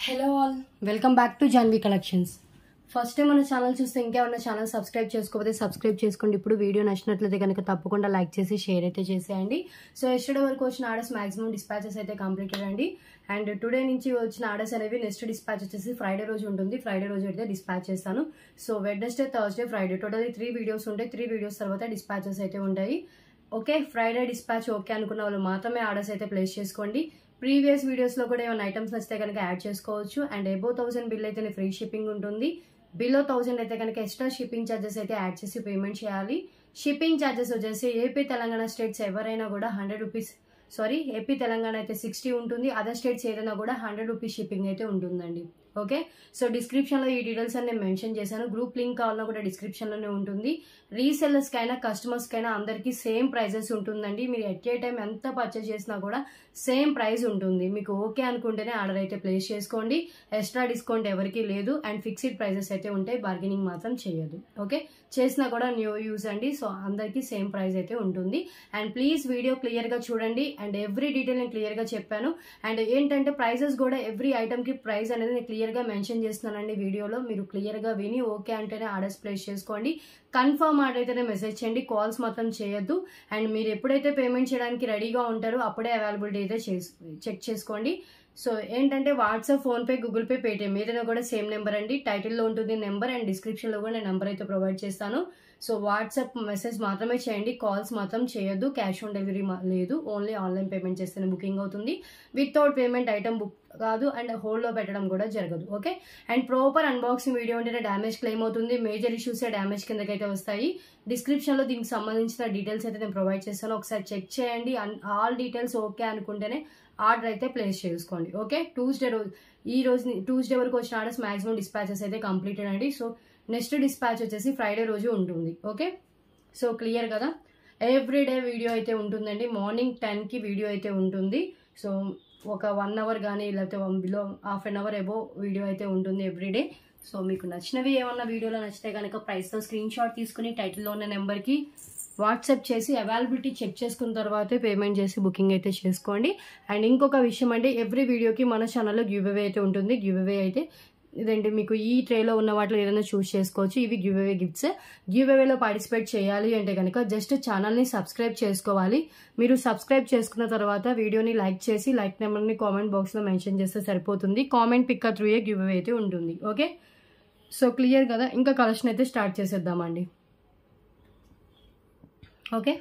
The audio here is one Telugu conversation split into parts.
Hello all, welcome back to Janhvi collections. First time మన ఛానల్ చూస్తే ఇంకేమన్నా ఛానల్ సబ్స్క్రైబ్ చేసుకోకపోతే సబ్స్క్రైబ్ చేసుకోండి. ఇప్పుడు వీడియో నచ్చినట్లయితే కనుక తప్పకుండా లైక్ చేసి షేర్ అయితే చేసేయండి. సో ఎస్టర్డే వరకు వచ్చిన ఆర్డర్స్ మాక్సిమం డిస్పాచెస్ అయితే కంప్లీటెడ్ అండి. అండ్ టుడే నుంచి వచ్చిన ఆర్డర్స్ అనేవి నెక్స్ట్ డిస్పాచ్ వచ్చేసి ఫ్రైడే రోజు ఉంటుంది. ఫ్రైడే రోజు అయితే డిస్పాచ్ చేస్తాను. So Wednesday, Thursday, Friday totally 3 videos ఉంటాయి. 3 వీడియోస్ తర్వాత డిస్పాచెస్ అయితే ఉంటాయి. ఓకే, ఫ్రైడే డిస్పాచ్ ఓకే అనుకున్న వాళ్ళు మాత్రమే ఆర్డర్స్ అయితే ప్లేస్ చేసుకోండి. ప్రీవియస్ వీడియోస్ లో కూడా ఏమైనా ఐటమ్స్ నచ్చితే కనుక యాడ్ చేసుకోవచ్చు. అండ్ అబౌవ్ 1000 బిల్ అయితే ఫ్రీ షిప్పింగ్ ఉంటుంది. బిలో 1000 అయితే కనుక ఎక్స్ట్రా షిప్పింగ్ ఛార్జెస్ అయితే యాడ్ చేసి పేమెంట్ చేయాలి. షిప్పింగ్ ఛార్జెస్ వచ్చేసి ఏపీ తెలంగాణ స్టేట్స్ ఎవరైనా కూడా 100 రూపీస్, ఏపీ తెలంగాణ అయితే 60 ఉంటుంది. అదర్ స్టేట్స్ ఏదైనా కూడా 100 రూపీస్ షిప్పింగ్ అయితే ఉంటుందండి. ఓకే, సో డిస్క్రిప్షన్ లో ఈ డీటెయిల్స్ అన్ని నేను మెన్షన్ చేశాను. గ్రూప్ లింక్ కావాలన్నా కూడా డిస్క్రిప్షన్ లోనే ఉంటుంది. రీసెల్లర్స్ కైనా కస్టమర్స్ కైనా అందరికి సేమ్ ప్రైజెస్ ఉంటుందండి. మీరు ఎట్ ఏ టైం ఎంత పర్చేస్ చేసినా కూడా సేమ్ ప్రైస్ ఉంటుంది. మీకు ఓకే అనుకుంటేనే ఆర్డర్ అయితే ప్లేస్ చేసుకోండి. ఎక్స్ట్రా డిస్కౌంట్ ఎవరికి లేదు. అండ్ ఫిక్స్డ్ ప్రైజెస్ అయితే ఉంటాయి. బార్గెనింగ్ మాత్రం చేయదు. ఓకే, చేసినా కూడా న్యూ యూజ్ అండి. సో అందరికి సేమ్ ప్రైస్ అయితే ఉంటుంది. అండ్ ప్లీజ్ వీడియో క్లియర్ గా చూడండి. అండ్ ఎవ్రీ డీటెయిల్ నేను క్లియర్ గా చెప్పాను. అండ్ ఏంటంటే ప్రైజెస్ కూడా ఎవ్రీ ఐటమ్ కి ప్రైస్ అనేది నేను క్లియర్ గా మెన్షన్ చేస్తున్నానండి వీడియోలో. మీరు క్లియర్ గా విని ఓకే అంటేనే ఆర్డర్స్ ప్లేస్ చేసుకోండి. కన్ఫర్మ్ ఆర్డర్ అయితేనే మెసేజ్ చేయండి. కాల్స్ మాత్రం చేయొద్దు. అండ్ మీరు ఎప్పుడైతే పేమెంట్ చేయడానికి రెడీగా ఉంటారో అప్పుడే అవైలబిలిటీ అయితే చెక్ చేసుకోండి. సో ఏంటంటే WhatsApp, PhonePe, Google pay, Paytm ఏదైనా కూడా సేమ్ నెంబర్ అండి. టైటిల్లో ఉంటుంది నెంబర్ అండ్ డిస్క్రిప్షన్ లో కూడా నేను నెంబర్ అయితే ప్రొవైడ్ చేస్తాను. సో వాట్సాప్ మెసేజ్ మాత్రమే చేయండి. కాల్స్ మాత్రం చేయొద్దు. క్యాష్ ఆన్ డెలివరీ లేదు. ఓన్లీ ఆన్లైన్ పేమెంట్ చేస్తేనే బుకింగ్ అవుతుంది. వితౌట్ పేమెంట్ ఐటమ్ బుక్ కాదు. అండ్ హోల్డ్ లో పెట్టడం కూడా జరగదు. Okay, and proper unboxing video ఉంటేనే డ్యామేజ్ క్లెయిమ్ అవుతుంది. మేజర్ ఇష్యూస్ డ్యామేజ్ కిందకైతే వస్తాయి. డిస్క్రిప్షన్ లో దీనికి సంబంధించిన డీటెయిల్స్ అయితే నేను ప్రొవైడ్ చేస్తాను. ఒకసారి చెక్ చేయండి. ఆల్ డీటెయిల్స్ ఓకే అనుకుంటేనే ఆర్డర్ అయితే ప్లేస్ చేసుకోండి. ఓకే, ట్యూస్డే వరకు వచ్చిన ఆర్డర్స్ మాక్సిమం డిస్పాచెస్ అయితే కంప్లీటెడ్ అండి. సో నెక్స్ట్ డిస్పాచ్ వచ్చేసి ఫ్రైడే రోజు ఉంటుంది. ఓకే, సో క్లియర్ కదా. ఎవ్రీడే వీడియో అయితే ఉంటుందండి. మార్నింగ్ 10కి వీడియో అయితే ఉంటుంది. సో ఒక 1 అవర్ కానీ లేకపోతే below half an hour above video అయితే ఉంటుంది ఎవ్రీడే. సో మీకు నచ్చినవి ఏమన్నా వీడియోలో నచ్చితే కనుక ప్రైస్తో స్క్రీన్ షాట్ తీసుకుని టైటిల్లో ఉన్న నెంబర్కి వాట్సాప్ చేసి అవైలబిలిటీ చెక్ చేసుకున్న తర్వాతే పేమెంట్ చేసి బుకింగ్ అయితే చేసుకోండి. అండ్ ఇంకొక విషయం అంటే ఎవ్రీ వీడియోకి మన ఛానల్లో గివ్ అవే అయితే ఉంటుంది. గివ్ అవే అయితే ఇదండి, మీకు ఈ ట్రేలో ఉన్న వాటిలో ఏదైనా చూస్ చేసుకోవచ్చు. ఇవి గివ్ అవే గిఫ్ట్స్. గివ్ అవేలో పార్టిసిపేట్ చేయాలి అంటే కనుక జస్ట్ ఛానల్ని సబ్స్క్రైబ్ చేసుకోవాలి. మీరు సబ్స్క్రైబ్ చేసుకున్న తర్వాత వీడియోని లైక్ చేసి లైక్ నెంబర్ని కామెంట్ బాక్స్లో మెన్షన్ చేస్తే సరిపోతుంది. Comment pick through a giveaway అయితే ఉంటుంది. ఓకే, సో క్లియర్ కదా. ఇంకా కలెక్షన్ అయితే స్టార్ట్ చేసేద్దామండి. ఓకే,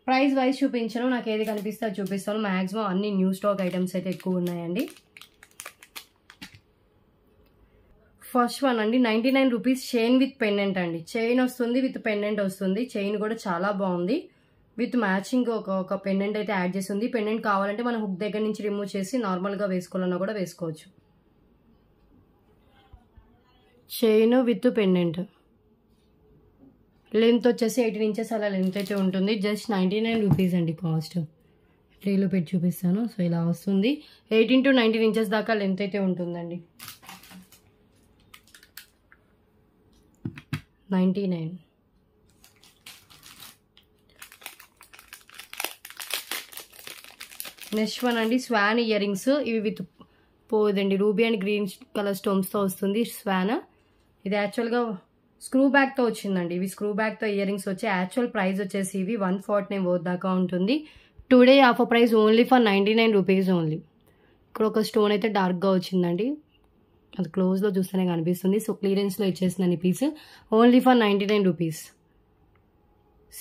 ప్రైస్ వైజ్ చూపించను. నాకు ఏది కనిపిస్తే అది చూపిస్తాను. మ్యాక్సిమం అన్ని న్యూ స్టాక్ ఐటమ్స్ అయితే ఎక్కువ ఉన్నాయండి. ఫస్ట్ వన్ అండి, 99 రూపీస్ చైన్ విత్ పెండెంట్ అండి. చైన్ వస్తుంది, విత్ పెండెంట్ వస్తుంది. చైన్ కూడా చాలా బాగుంది. విత్ మ్యాచింగ్ ఒక పెండెంట్ అయితే యాడ్ చేస్తుంది. పెండెంట్ కావాలంటే మనం హుక్ దగ్గర నుంచి రిమూవ్ చేసి నార్మల్గా వేసుకోవాలన్నా కూడా వేసుకోవచ్చు. చైన్ విత్ పెండెంట్ లెంత్ వచ్చేసి 18 ఇంచెస్ అలా లెంత్ అయితే ఉంటుంది. జస్ట్ 99 రూపీస్ అండి కాస్ట్. ట్రేలో పెట్టి చూపిస్తాను. సో ఇలా వస్తుంది. 18 to 19 ఇంచెస్ దాకా లెంత్ అయితే ఉంటుందండి. 99. నెక్స్ట్ వన్ అండి, స్వాన్ ఇయర్ రింగ్స్. ఇవి విత్ పోదండి రూబీ అండ్ గ్రీన్ కలర్ స్టోన్స్తో వస్తుంది స్వాన్. ఇది యాక్చువల్గా స్క్రూ బ్యాక్తో వచ్చిందండి. ఇవి స్క్రూ బ్యాక్తో ఇయర్ రింగ్స్ వచ్చి యాక్చువల్ ప్రైస్ వచ్చేసి ఇవి 149 దాకా ఉంటుంది. Today offer price only for 99 rupees only. ఇక్కడ ఒక స్టోన్ అయితే డార్క్గా వచ్చిందండి. అది క్లోజ్లో చూస్తేనే కనిపిస్తుంది. సో క్లియరెన్స్లో ఇచ్చేసిందండి piece. Only for 99 rupees.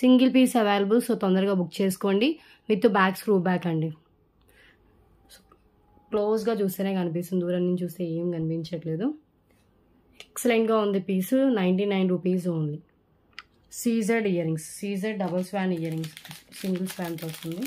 Single piece available. So తొందరగా బుక్ చేసుకోండి. విత్ బ్యాక్ స్క్రూ బ్యాక్ అండి. క్లోజ్గా చూస్తేనే కనిపిస్తుంది. దూరం నుంచి చూస్తే ఏం కనిపించట్లేదు. ఎక్సలెంట్గా ఉంది piece. 99 rupees only. CZ earrings, CZ double swan earrings, single స్వాన్తో వస్తుంది.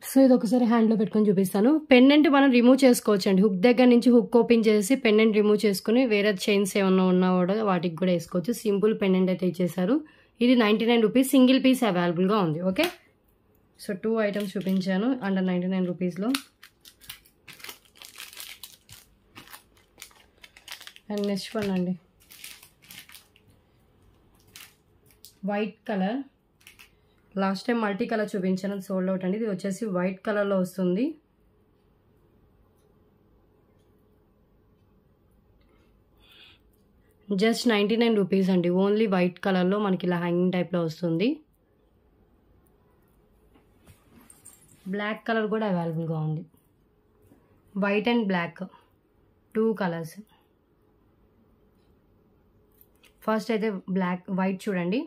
సో ఇది ఒకసారి హ్యాండ్లో పెట్టుకొని చూపిస్తాను. పెండెంట్ మనం రిమూవ్ చేసుకోవచ్చు అండి. హుక్ దగ్గర నుంచి హుక్ ఓపెన్ చేసి పెండెంట్ రిమూవ్ చేసుకుని వేరే చైన్స్ ఏమన్నా ఉన్నా కూడా వాటికి కూడా వేసుకోవచ్చు. సింపుల్ పెండెంట్ అయితే ఇచ్చేసారు. ఇది 99 రూపీస్. సింగిల్ పీస్ అవైలబుల్గా ఉంది. ఓకే, సో 2 ఐటమ్స్ చూపించాను అండర్ 99 రూపీస్లో. అండ్ నెక్స్ట్ వన్ అండి, white colour. Last time multi colour చూపించాను, సోల్డ్ అవుట్ అండి. ఇది వచ్చేసి వైట్ కలర్లో వస్తుంది. జస్ట్ 99 రూపీస్ అండి. ఓన్లీ వైట్ కలర్లో మనకి ఇలా హ్యాంగింగ్ టైప్లో వస్తుంది. బ్లాక్ కలర్ కూడా అవైలబుల్గా ఉంది. White and black 2 colours. First అయితే వైట్ చూడండి.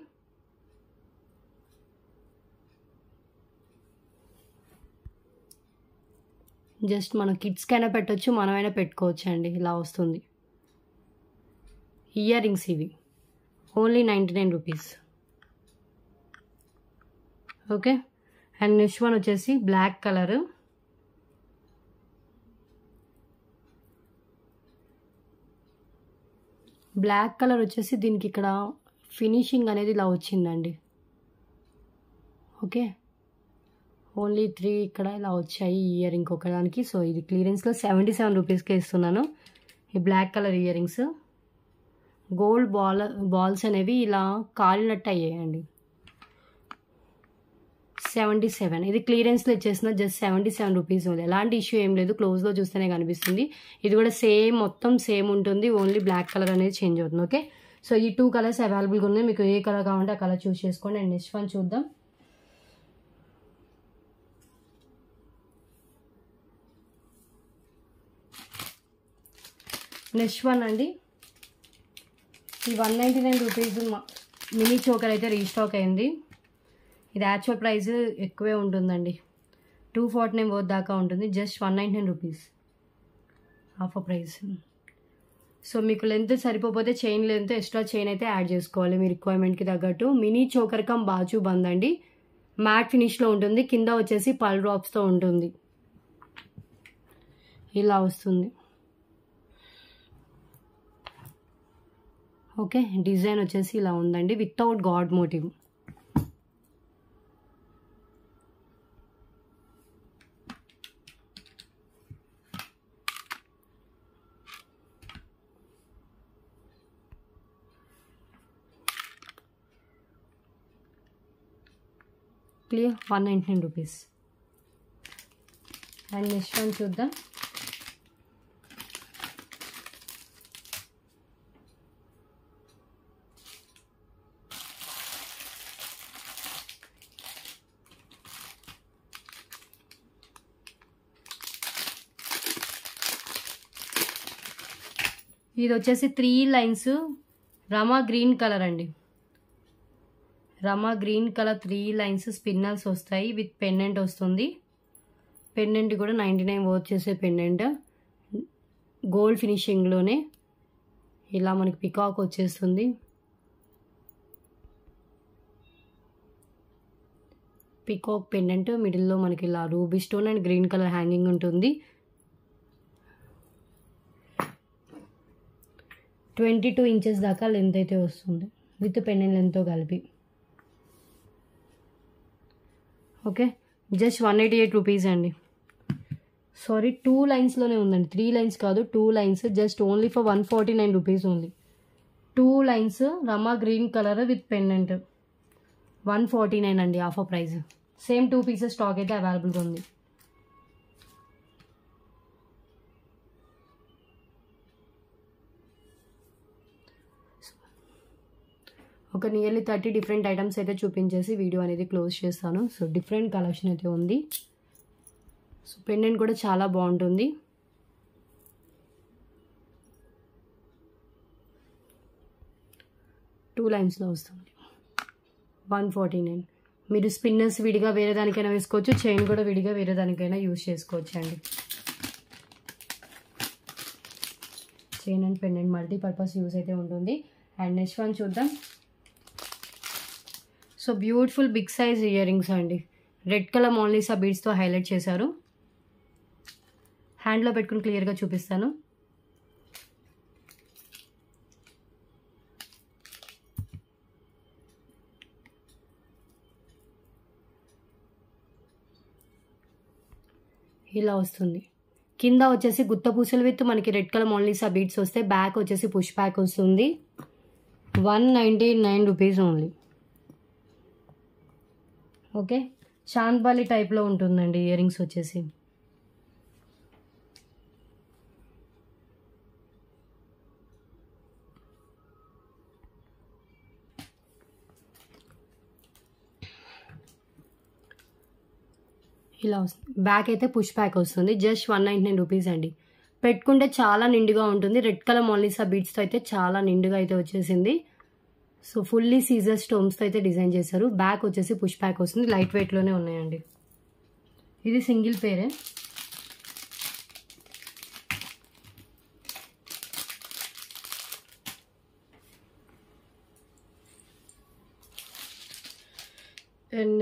జస్ట్ మన కిడ్స్కైనా పెట్టవచ్చు, మనమైనా పెట్టుకోవచ్చు అండి. ఇలా వస్తుంది. ఇయర్ రింగ్స్ ఇవి only 99 rupees. Okay. And next one వచ్చేసి బ్లాక్ కలర్. బ్లాక్ కలర్ వచ్చేసి దీనికి ఇక్కడ ఫినిషింగ్ అనేది ఇలా వచ్చిందండి. ఓకే. ఓన్లీ 3 ఇక్కడ ఇలా వచ్చాయి ఇయర్ రింగ్ ఒకదానికి. సో ఇది క్లియరెన్స్లో 77 రూపీస్కే ఇస్తున్నాను. ఈ black colour ear rings gold balls అనేవి ఇలా కాలినట్టు అయ్యాయండి. 77. ఇది క్లియరెన్స్లో ఇచ్చేసిన జస్ట్ 77 రూపీస్ ఉంది. ఎలాంటి ఇష్యూ ఏం లేదు, క్లోజ్లో చూస్తేనే కనిపిస్తుంది. ఇది కూడా మొత్తం సేమ్ ఉంటుంది, ఓన్లీ బ్లాక్ కలర్ అనేది చేంజ్ అవుతుంది. ఓకే. సో ఈ 2 కలర్స్ అవైలబుల్గా ఉన్నాయి. మీకు ఏ కలర్ కావాలంటే ఆ కలర్ చూస్ చేసుకోండి. అండ్ నెక్స్ట్ వన్ చూద్దాం. నెక్స్ట్ వన్ అండి. ఈ 199 రూపీస్ మినీ చోకర్ అయితే రీస్టాక్ అయింది. ఇది యాక్చువల్ ప్రైస్ ఎక్కువే ఉంటుందండి, 249 వర్త్ దాకా ఉంటుంది. Just 199 rupees half price. So మీకు లెంత్ సరిపోతే చైన్ లెంత్ ఎక్స్ట్రా చైన్ అయితే యాడ్ చేసుకోవాలి మీ రిక్వైర్మెంట్కి తగ్గట్టు. మినీ చోకర్ కమ్ బాజు బంద్ అండి. మ్యాట్ ఫినిష్లో ఉంటుంది. కింద వచ్చేసి పల్ డ్రాప్స్తో ఉంటుంది. ఇలా వస్తుంది. ఓకే. డిజైన్ వచ్చేసి ఇలా ఉందండి, without god motive. Clear. 199 rupees. And next one చూద్దాం. ఇది వచ్చేసి 3 లైన్స్ రమా గ్రీన్ కలర్ అండి. రమా గ్రీన్ కలర్ 3 లైన్స్ స్పిన్నల్స్ వస్తాయి, విత్ పెండెంట్ వస్తుంది. పెండెంట్ కూడా 99 వర్త్ చేసే పెండెంట్, గోల్డ్ ఫినిషింగ్లోనే ఇలా మనకి పికాక్ వచ్చేస్తుంది. పికాక్ పెండెంట్ మిడిల్లో మనకి ఇలా ruby stone and green colour hanging ఉంటుంది. 22 ఇంచెస్ దాకా లెంత్ అయితే వస్తుంది, విత్ పెండెంట్ లెంత్తో కలిపి. ఓకే. జస్ట్ 188 రూపీస్ అండి. సారీ, 2 లైన్స్లోనే ఉందండి, 3 లైన్స్ కాదు, 2 lines. Just only for 149 rupees only. 2 lines Rama green colour with pendant 149 అండి, half price. Same 2 pieces stock అయితే అవైలబుల్గా ఉంది. ఒక నియర్లీ 30 డిఫరెంట్ ఐటమ్స్ అయితే చూపించేసి వీడియో అనేది క్లోజ్ చేస్తాను. సో డిఫరెంట్ కలెక్షన్ అయితే ఉంది. సో పెండెంట్ కూడా చాలా బాగుంటుంది. టూ లైన్స్లో వస్తుంది. 149. మీరు స్పిన్నర్స్ విడిగా వేరే దానికైనా వేసుకోవచ్చు, చైన్ కూడా విడిగా వేరే దానికైనా యూజ్ చేసుకోవచ్చు అండి. Chain and pendant multipurpose use అయితే ఉంటుంది. అండ్ నెక్స్ట్ వన్ చూద్దాం. So beautiful big size ear rings అండి. రెడ్ కలర్ మోనాలిసా బీడ్స్తో హైలైట్ చేశారు. హ్యాండ్లో పెట్టుకుని క్లియర్గా చూపిస్తాను. ఇలా వస్తుంది. కింద వచ్చేసి గుత్త పూసలు విత్ మనకి రెడ్ కలర్ మోనాలిసా బీడ్స్ వస్తే, బ్యాక్ వచ్చేసి పుష్ బ్యాక్ వస్తుంది. 199 రూపీస్ ఓన్లీ. ఓకే, చాంద్బాలి టైప్లో ఉంటుందండి ఇయర్ రింగ్స్ వచ్చేసి. ఇలా వస్తుంది. బ్యాక్ అయితే పుష్ బ్యాక్ వస్తుంది. జస్ట్ 199 రూపీస్ అండి. పెట్టుకుంటే చాలా నిండుగా ఉంటుంది. రెడ్ కలర్ మొనాలిసా బీడ్స్తో అయితే చాలా నిండుగా అయితే వచ్చేసింది. సో ఫుల్లీ సీజర్ స్టోన్స్తో అయితే డిజైన్ చేశారు. బ్యాక్ వచ్చేసి పుష్ బ్యాక్ వస్తుంది. లైట్ వెయిట్లోనే ఉన్నాయండి. ఇది సింగిల్ పేరే.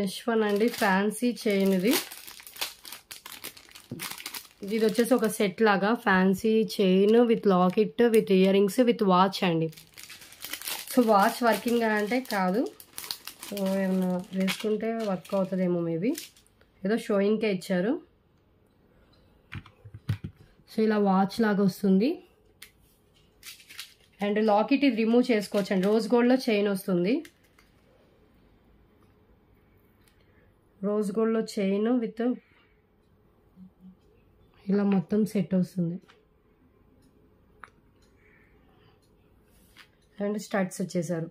నెక్స్ట్ వన్ అండి ఫ్యాన్సీ చైన్. ఇది వచ్చేసి ఒక సెట్ లాగా fancy chain with locket with ear rings with watch అండి. సో వాచ్ వర్కింగ్ అంటే కాదు, సో ఏమన్నా వేసుకుంటే వర్క్ అవుతుందేమో మేబీ, ఏదో షోయింగ్కే ఇచ్చారు. సో ఇలా వాచ్ లాగా వస్తుంది. అండ్ లాకెట్ ఇది రిమూవ్ చేసుకోవచ్చు అండి. రోజ్ గోల్డ్లో చైన్ వస్తుంది. రోజ్ గోల్డ్లో చైన్ విత్ ఇలా మొత్తం సెట్ వస్తుంది. అండ్ స్టడ్స్ వచ్చేసారు.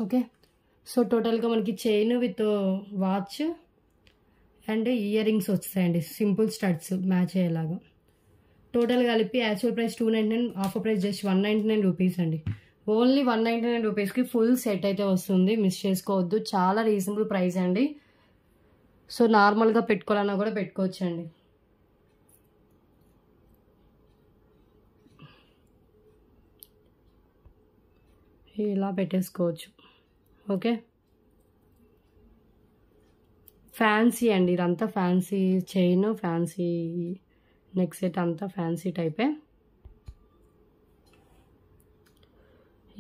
ఓకే, సో టోటల్గా మనకి chain with watch and ear rings వస్తాయండి. సింపుల్ స్టడ్స్ మ్యాచ్ అయ్యేలాగా. టోటల్ కలిపి actual price 299, offer price just 199 rupees అండి. ఓన్లీ 199 రూపీస్కి ఫుల్ సెట్ అయితే వస్తుంది. మిస్ చేసుకోవద్దు. చాలా రీజనబుల్ ప్రైస్ అండి. సో నార్మల్గా పెట్టుకోవాలన్నా కూడా పెట్టుకోవచ్చు అండి. ఇలా పెట్టేసుకోవచ్చు. ఓకే, ఫ్యాన్సీ అండి. ఇదంతా fancy chain, fancy neck set, అంతా ఫ్యాన్సీ టైపే.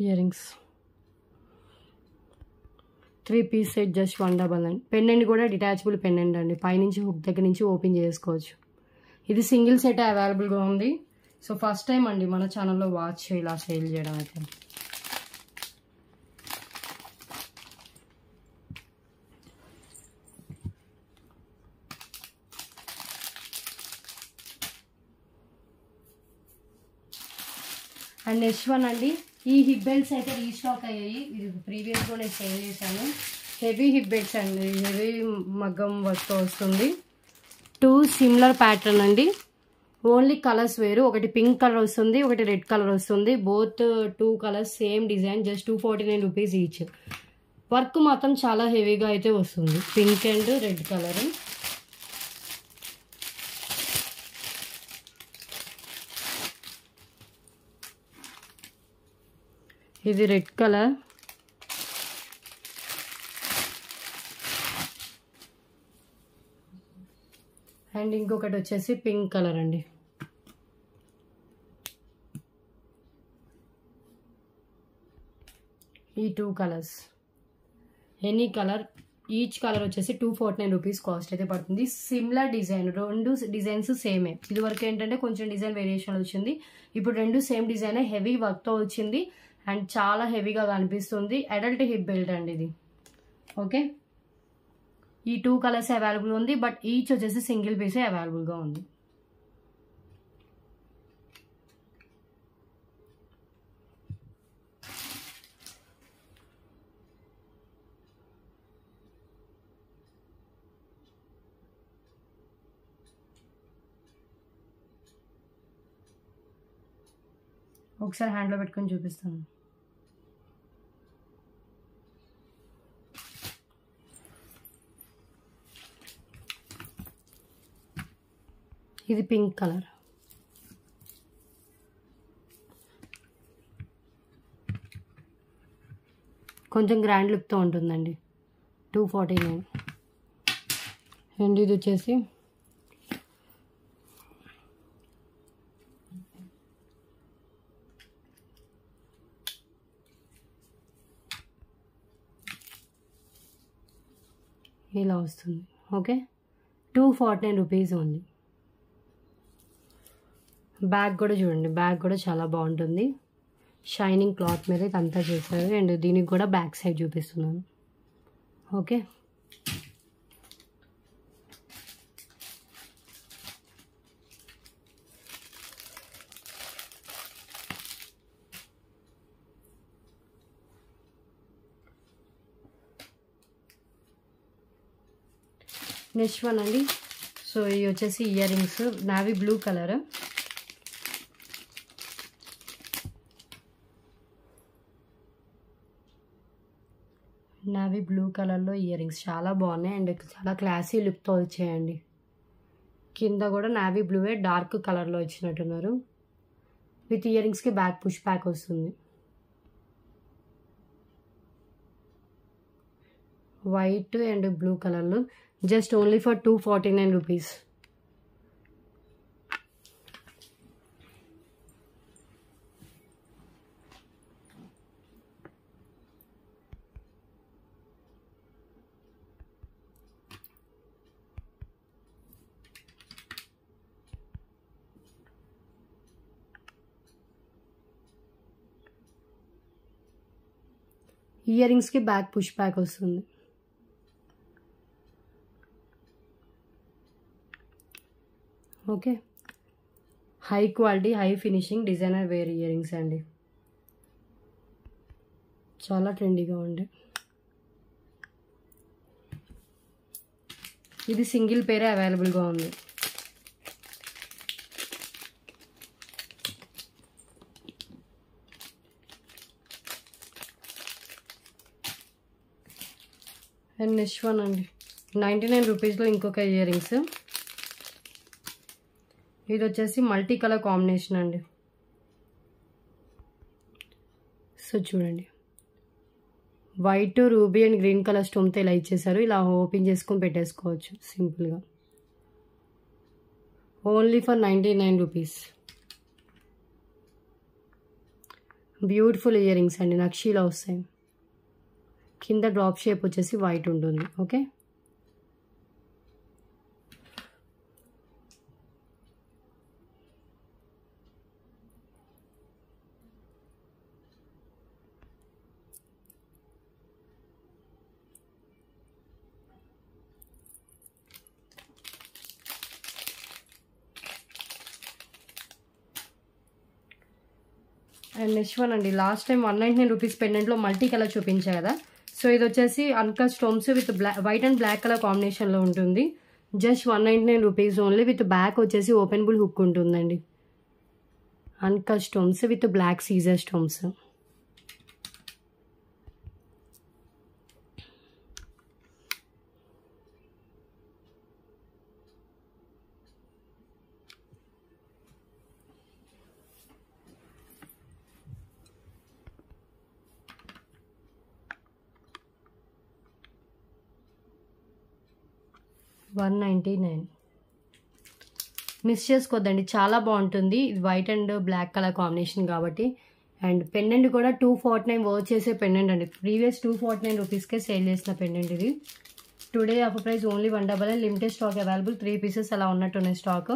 Earrings 3 piece set just 199. Pendant కూడా డిటాచబుల్ పెండెంట్ అండి. పైనుంచి హుక్ దగ్గర నుంచి ఓపెన్ చేసుకోవచ్చు. ఇది సింగిల్ సెట్ అవైలబుల్గా ఉంది. సో ఫస్ట్ టైం అండి మన ఛానల్లో వాచ్ ఇలా సేల్ చేయడం అయితే. అండ్ నెక్స్ట్ వన్ అండి, ఈ హిప్ బెల్ట్స్ అయితే రీస్టాక్ అయ్యాయి. ఇది ప్రీవియస్గా నేను సేల్ చేశాను. హెవీ హిప్ బెల్ట్స్ అండి. హెవీ మగ్గం వర్క్తో వస్తుంది. 2 సిమిలర్ ప్యాటర్న్ అండి. ఓన్లీ కలర్స్ వేరు. ఒకటి పింక్ కలర్ వస్తుంది, ఒకటి రెడ్ కలర్ వస్తుంది. Both 2 colours same design. Just 249 rupees each. Work మాత్రం చాలా హెవీగా అయితే వస్తుంది. Pink and red colour. ఇది రెడ్ కలర్. అండ్ ఇంకొకటి వచ్చేసి పింక్ కలర్ అండి. ఈ 2 colours, any colour, each colour వచ్చేసి 249 రూపీస్ కాస్ట్ అయితే పడుతుంది. సిమిలర్ డిజైన్, 2 డిజైన్స్ సేమే. ఇది వరకు ఏంటంటే కొంచెం డిజైన్ వేరియేషన్ వచ్చింది. ఇప్పుడు 2 సేమ్ డిజైన్, హెవీ వర్క్తో వచ్చింది అండ్ చాలా హెవీగా కనిపిస్తుంది. అడల్ట్ హిప్ బెల్ట్ అండి ఇది. ఓకే, ఈ 2 కలర్స్ అవైలబుల్ ఉంది. బట్ ఈచ్ వచ్చేసి సింగిల్ పీసే అవైలబుల్గా ఉంది. ఒకసారి హ్యాండ్లో పెట్టుకొని చూపిస్తాను. ఇది పింక్ కలర్. కొంచెం గ్రాండ్ లుక్తో ఉంటుందండి. 249. అండ్ ఇది వచ్చేసి ఇలా వస్తుంది. Okay, 249 rupees only. బ్యాగ్ కూడా చూడండి, బ్యాగ్ కూడా చాలా బాగుంటుంది. షైనింగ్ క్లాత్ మీద ఇదంతా చేశారు. అండ్ దీనికి కూడా బ్యాక్ సైడ్ చూపిస్తున్నాను. ఓకే, నెక్స్ట్ వన్ అండి. సో ఇవి వచ్చేసి ear rings, navy blue colour. Navy blue కలర్లో ఇయర్ రింగ్స్ చాలా బాగున్నాయి అండ్ చాలా క్లాసీ లుక్తో వచ్చాయండి. కింద కూడా నావీ బ్లూవే డార్క్ కలర్లో ఇచ్చినట్టున్నారు. విత్ ఇయర్ రింగ్స్కి బ్యాక్ పుష్ బ్యాక్ వస్తుంది. వైట్ అండ్ బ్లూ కలర్లో జస్ట్ ఓన్లీ ఫర్ 249 రూపీస్. ఇయర్ రింగ్స్కి బ్యాక్ పుష్ బ్యాక్ వస్తుంది. Okay, high quality high finishing designer wear ear rings అండి. చాలా ట్రెండీగా ఉండే. ఇది సింగిల్ పేరే అవైలబుల్గా ఉంది. అండ్ నెక్స్ట్ వన్ అండి, 99 రూపీస్లో ఇంకొక ఇయర్ రింగ్స్. ఇది వచ్చేసి మల్టీ కలర్ కాంబినేషన్ అండి. సో చూడండి, white ruby and green colour స్టోన్తో ఇలా ఇచ్చేసారు. ఇలా ఓపెన్ చేసుకొని పెట్టేసుకోవచ్చు సింపుల్గా. Only for 99 rupees. Beautiful ear rings అండి, నక్షీలో వస్తాయి. కింద డ్రాప్ షేప్ వచ్చేసి వైట్ ఉంటుంది. ఓకే, అండ్ నెక్స్ట్ వన్ అండి, లాస్ట్ టైం 199 రూపీస్ పెండెంట్లో మల్టీ కలర్ చూపించా కదా. సో ఇది వచ్చేసి uncut stones with white and black colour కాంబినేషన్లో ఉంటుంది. Just 199 rupees only. With back వచ్చేసి ఓపెనబుల్ హుక్ ఉంటుందండి. అన్కట్ స్టోన్స్ విత్ బ్లాక్ సీజర్ స్టోన్స్. $199. మిస్ చేసుకోవద్దండి, చాలా బాగుంటుంది. ఇది white and black colour combination కాబట్టి. అండ్ పెండెంట్ కూడా 249 వర్క్ చేసే పెండెంట్ అండి. ప్రీవియస్ 249 రూపీస్కే సేల్ చేసిన పెండెంట్ ఇది. Today offer price only 199. Limited stock available. 3 pieces అలా ఉన్నట్టున్నాయి స్టాక్.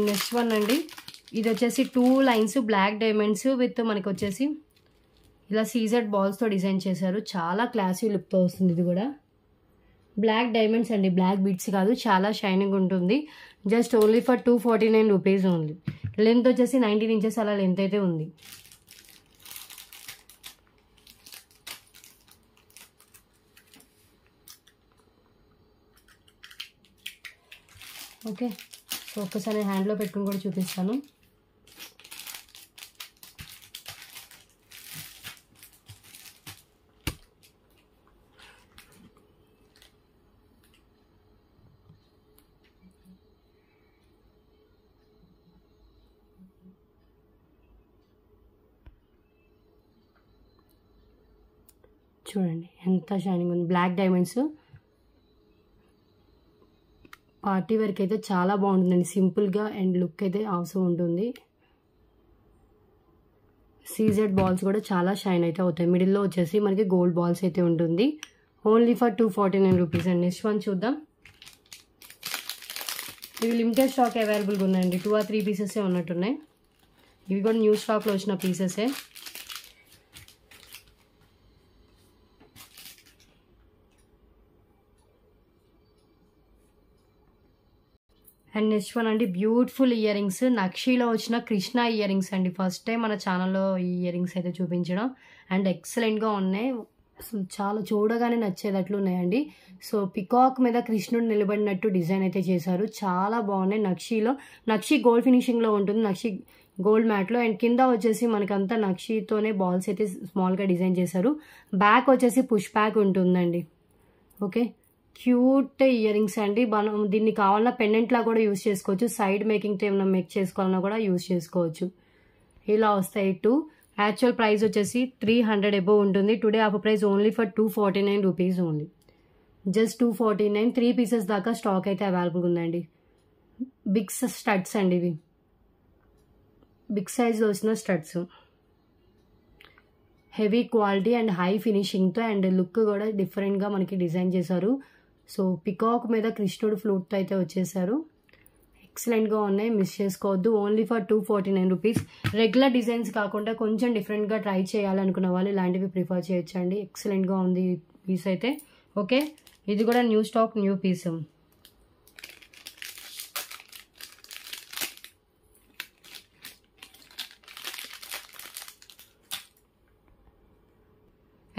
నెక్స్ట్ వన్ అండి, ఇది వచ్చేసి 2 లైన్స్ బ్లాక్ డైమండ్స్ విత్ మనకి వచ్చేసి ఇలా సీజెడ్ బాల్స్తో డిజైన్ చేశారు. చాలా క్లాసీ లుక్తో వస్తుంది. ఇది కూడా బ్లాక్ డైమండ్స్ అండి, బ్లాక్ బీడ్స్ కాదు. చాలా షైనింగ్ ఉంటుంది. Just only for 249 rupees only. Length వచ్చేసి 19 ఇంచెస్ అలా లెంత్ అయితే ఉంది. ఓకే, సో ఒక్కసారి హ్యాండ్లో పెట్టుకుని కూడా చూపిస్తాను. చూడండి ఎంత షైనింగ్ ఉంది. Black diamonds. పార్టీ వేర్కి అయితే చాలా బాగుంటుందండి. సింపుల్గా అండ్ లుక్ అయితే అవసరం ఉంటుంది. సీజెడ్ బాల్స్ కూడా చాలా షైన్ అయితే అవుతాయి. మిడిల్లో వచ్చేసి మనకి గోల్డ్ బాల్స్ అయితే ఉంటుంది. ఓన్లీ ఫర్ 249 రూపీస్ అండి. నెక్స్ట్ వన్ చూద్దాం. ఇవి లిమిటెడ్ స్టాక్ అవైలబుల్గా ఉన్నాయండి. 2 or 3 పీసెసే ఉన్నట్టున్నాయి. ఇవి కూడా న్యూ స్టాక్లో వచ్చిన పీసెసే. అండ్ నెక్స్ట్ వన్ అండి, బ్యూటిఫుల్ ఇయర్ రింగ్స్. నక్షీలో వచ్చిన కృష్ణ ఇయర్ రింగ్స్ అండి. ఫస్ట్ టైం మన ఛానల్లో ఈ ఇయర్ రింగ్స్ అయితే చూపించడం. అండ్ ఎక్సలెంట్గా ఉన్నాయి. అసలు చాలా చూడగానే నచ్చేటట్లు ఉన్నాయండి. సో పికాక్ మీద కృష్ణుడు నిలబడినట్టు డిజైన్ అయితే చేశారు. చాలా బాగున్నాయి. నక్షి గోల్డ్ ఫినిషింగ్లో ఉంటుంది. నక్షి గోల్డ్ మ్యాట్లో. అండ్ కింద వచ్చేసి మనకంతా నక్షితోనే బాల్స్ అయితే స్మాల్గా డిజైన్ చేశారు. బ్యాక్ వచ్చేసి పుష్ బ్యాక్ ఉంటుందండి. ఓకే, క్యూట్ ఇయర్ రింగ్స్ అండి. మనం దీన్ని కావాలన్నా పెండెంట్లా కూడా యూజ్ చేసుకోవచ్చు. సైడ్ మేకింగ్ ఏమైనా మేక్ చేసుకోవాలన్నా కూడా యూజ్ చేసుకోవచ్చు. ఇలా వస్తాయి. యాక్చువల్ ప్రైస్ వచ్చేసి 300 అబోవ్ ఉంటుంది. Today offer price only for 249 rupees only. Just 249. 3 pieces దాకా స్టాక్ అయితే అవైలబుల్ ఉందండి. బిగ్ స్టడ్స్ అండి. ఇవి బిగ్ సైజ్లో వచ్చిన studs. Heavy quality and high ఫినిషింగ్తో అండ్ లుక్ కూడా డిఫరెంట్గా మనకి డిజైన్ చేశారు. సో పికాక్ మీద కృష్ణుడు ఫ్లూట్తో అయితే వచ్చేసారు. ఎక్సలెంట్గా ఉన్నాయి. మిస్ చేసుకోవద్దు. Only for 249 rupees. Regular designs కాకుండా కొంచెం డిఫరెంట్గా ట్రై చేయాలనుకున్న వాళ్ళు ఇలాంటివి ప్రిఫర్ చేయొచ్చండి. ఎక్సలెంట్గా ఉంది పీస్ అయితే. ఓకే, ఇది కూడా new stock, new piece.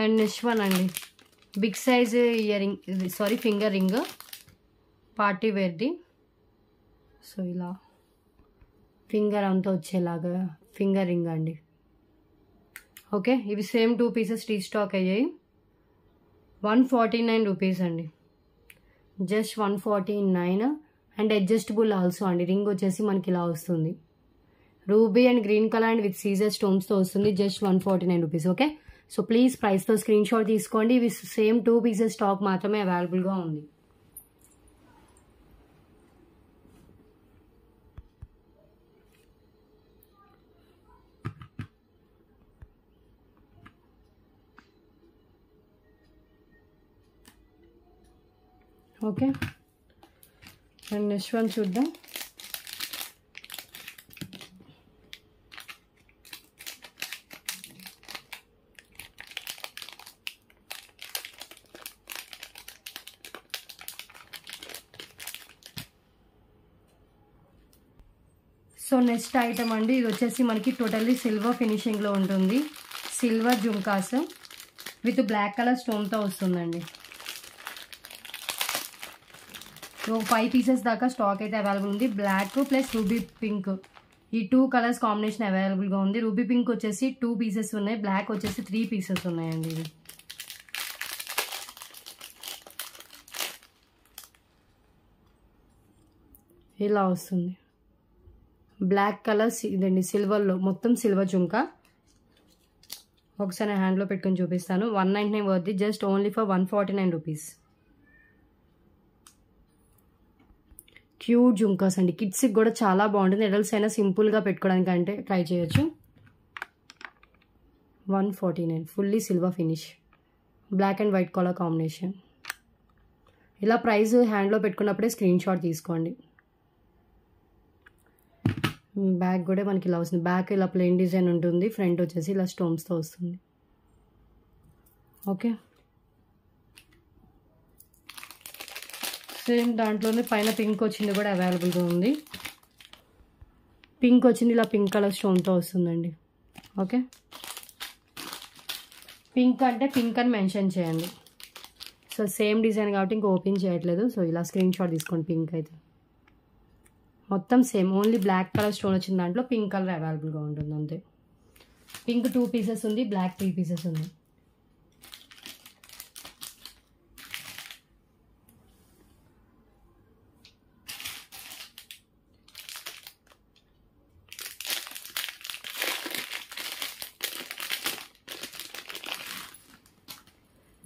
And next one అండి, big size earring, finger ring, party వేర్ది. సో ఇలా ఫింగర్ అంతా వచ్చేలాగా ఫింగర్ రింగ్ అండి. ఓకే, ఇవి సేమ్ 2 పీసెస్ రీస్టాక్ అయ్యాయి. 149 రూపీస్ అండి. జస్ట్ 149. అండ్ అడ్జస్టబుల్ ఆల్సో అండి. రింగ్ వచ్చేసి మనకి ఇలా వస్తుంది. Ruby and green colour and with సీజర్ స్టోన్స్తో వస్తుంది. Just 149 rupees. Okay, so please ప్రైస్తో స్క్రీన్ షాట్ తీసుకోండి. ఇవి సేమ్ 2 పీసెస్ స్టాక్ మాత్రమే అవైలబుల్గా ఉంది. ఓకే, అండ్ నెక్స్ట్ వన్ చూద్దాం. సో నెక్స్ట్ ఐటమ్ అండి, ఇది వచ్చేసి మనకి టోటల్లీ సిల్వర్ ఫినిషింగ్లో ఉంటుంది. Silver jhumkas with black colour స్టోన్తో వస్తుందండి. సో 5 పీసెస్ దాకా స్టాక్ అయితే అవైలబుల్ ఉంది. బ్లాక్ ప్లస్ రూబీ పింక్, ఈ 2 కలర్స్ కాంబినేషన్ అవైలబుల్గా ఉంది. రూబీ పింక్ వచ్చేసి 2 పీసెస్ ఉన్నాయి. బ్లాక్ వచ్చేసి 3 పీసెస్ ఉన్నాయండి. ఇది ఇలా వస్తుంది. బ్లాక్ కలర్ ఇదండి, సిల్వర్లో మొత్తం సిల్వర్ జుంకా. ఒకసారి హ్యాండ్లో పెట్టుకొని చూపిస్తాను. 199 worthy. Just only for 149 rupees. Cute jhumkas అండి. కిడ్స్కి కూడా చాలా బాగుంటుంది. అడల్ట్స్ అయినా సింపుల్గా పెట్టుకోవడానికి అంటే ట్రై చేయొచ్చు. 149. Fully silver finish, black and white colour combination. ఇలా ప్రైస్ హ్యాండ్లో పెట్టుకున్నప్పుడే స్క్రీన్ షాట్ తీసుకోండి. బ్యాక్ కూడా మనకి ఇలా వస్తుంది. బ్యాక్ ఇలా ప్లెయిన్ డిజైన్ ఉంటుంది. ఫ్రంట్ వచ్చేసి ఇలా స్టోన్స్తో వస్తుంది. ఓకే, సేమ్ దాంట్లోనే పైన పింక్ వచ్చింది కూడా అవైలబుల్గా ఉంది. పింక్ వచ్చింది ఇలా పింక్ కలర్ స్టోన్తో వస్తుందండి. ఓకే, పింక్ అంటే పింక్ అని మెన్షన్ చేయండి. సో సేమ్ డిజైన్ కాబట్టి ఇంకా ఓపెన్ చేయట్లేదు. సో ఇలా స్క్రీన్ షాట్ తీసుకోండి. పింక్ అయితే మొత్తం same, only black colour stone వచ్చిన దాంట్లో పింక్ కలర్ అవైలబుల్గా ఉంటుంది అంతే. పింక్ 2 పీసెస్ ఉంది, బ్లాక్ 3 పీసెస్ ఉంది.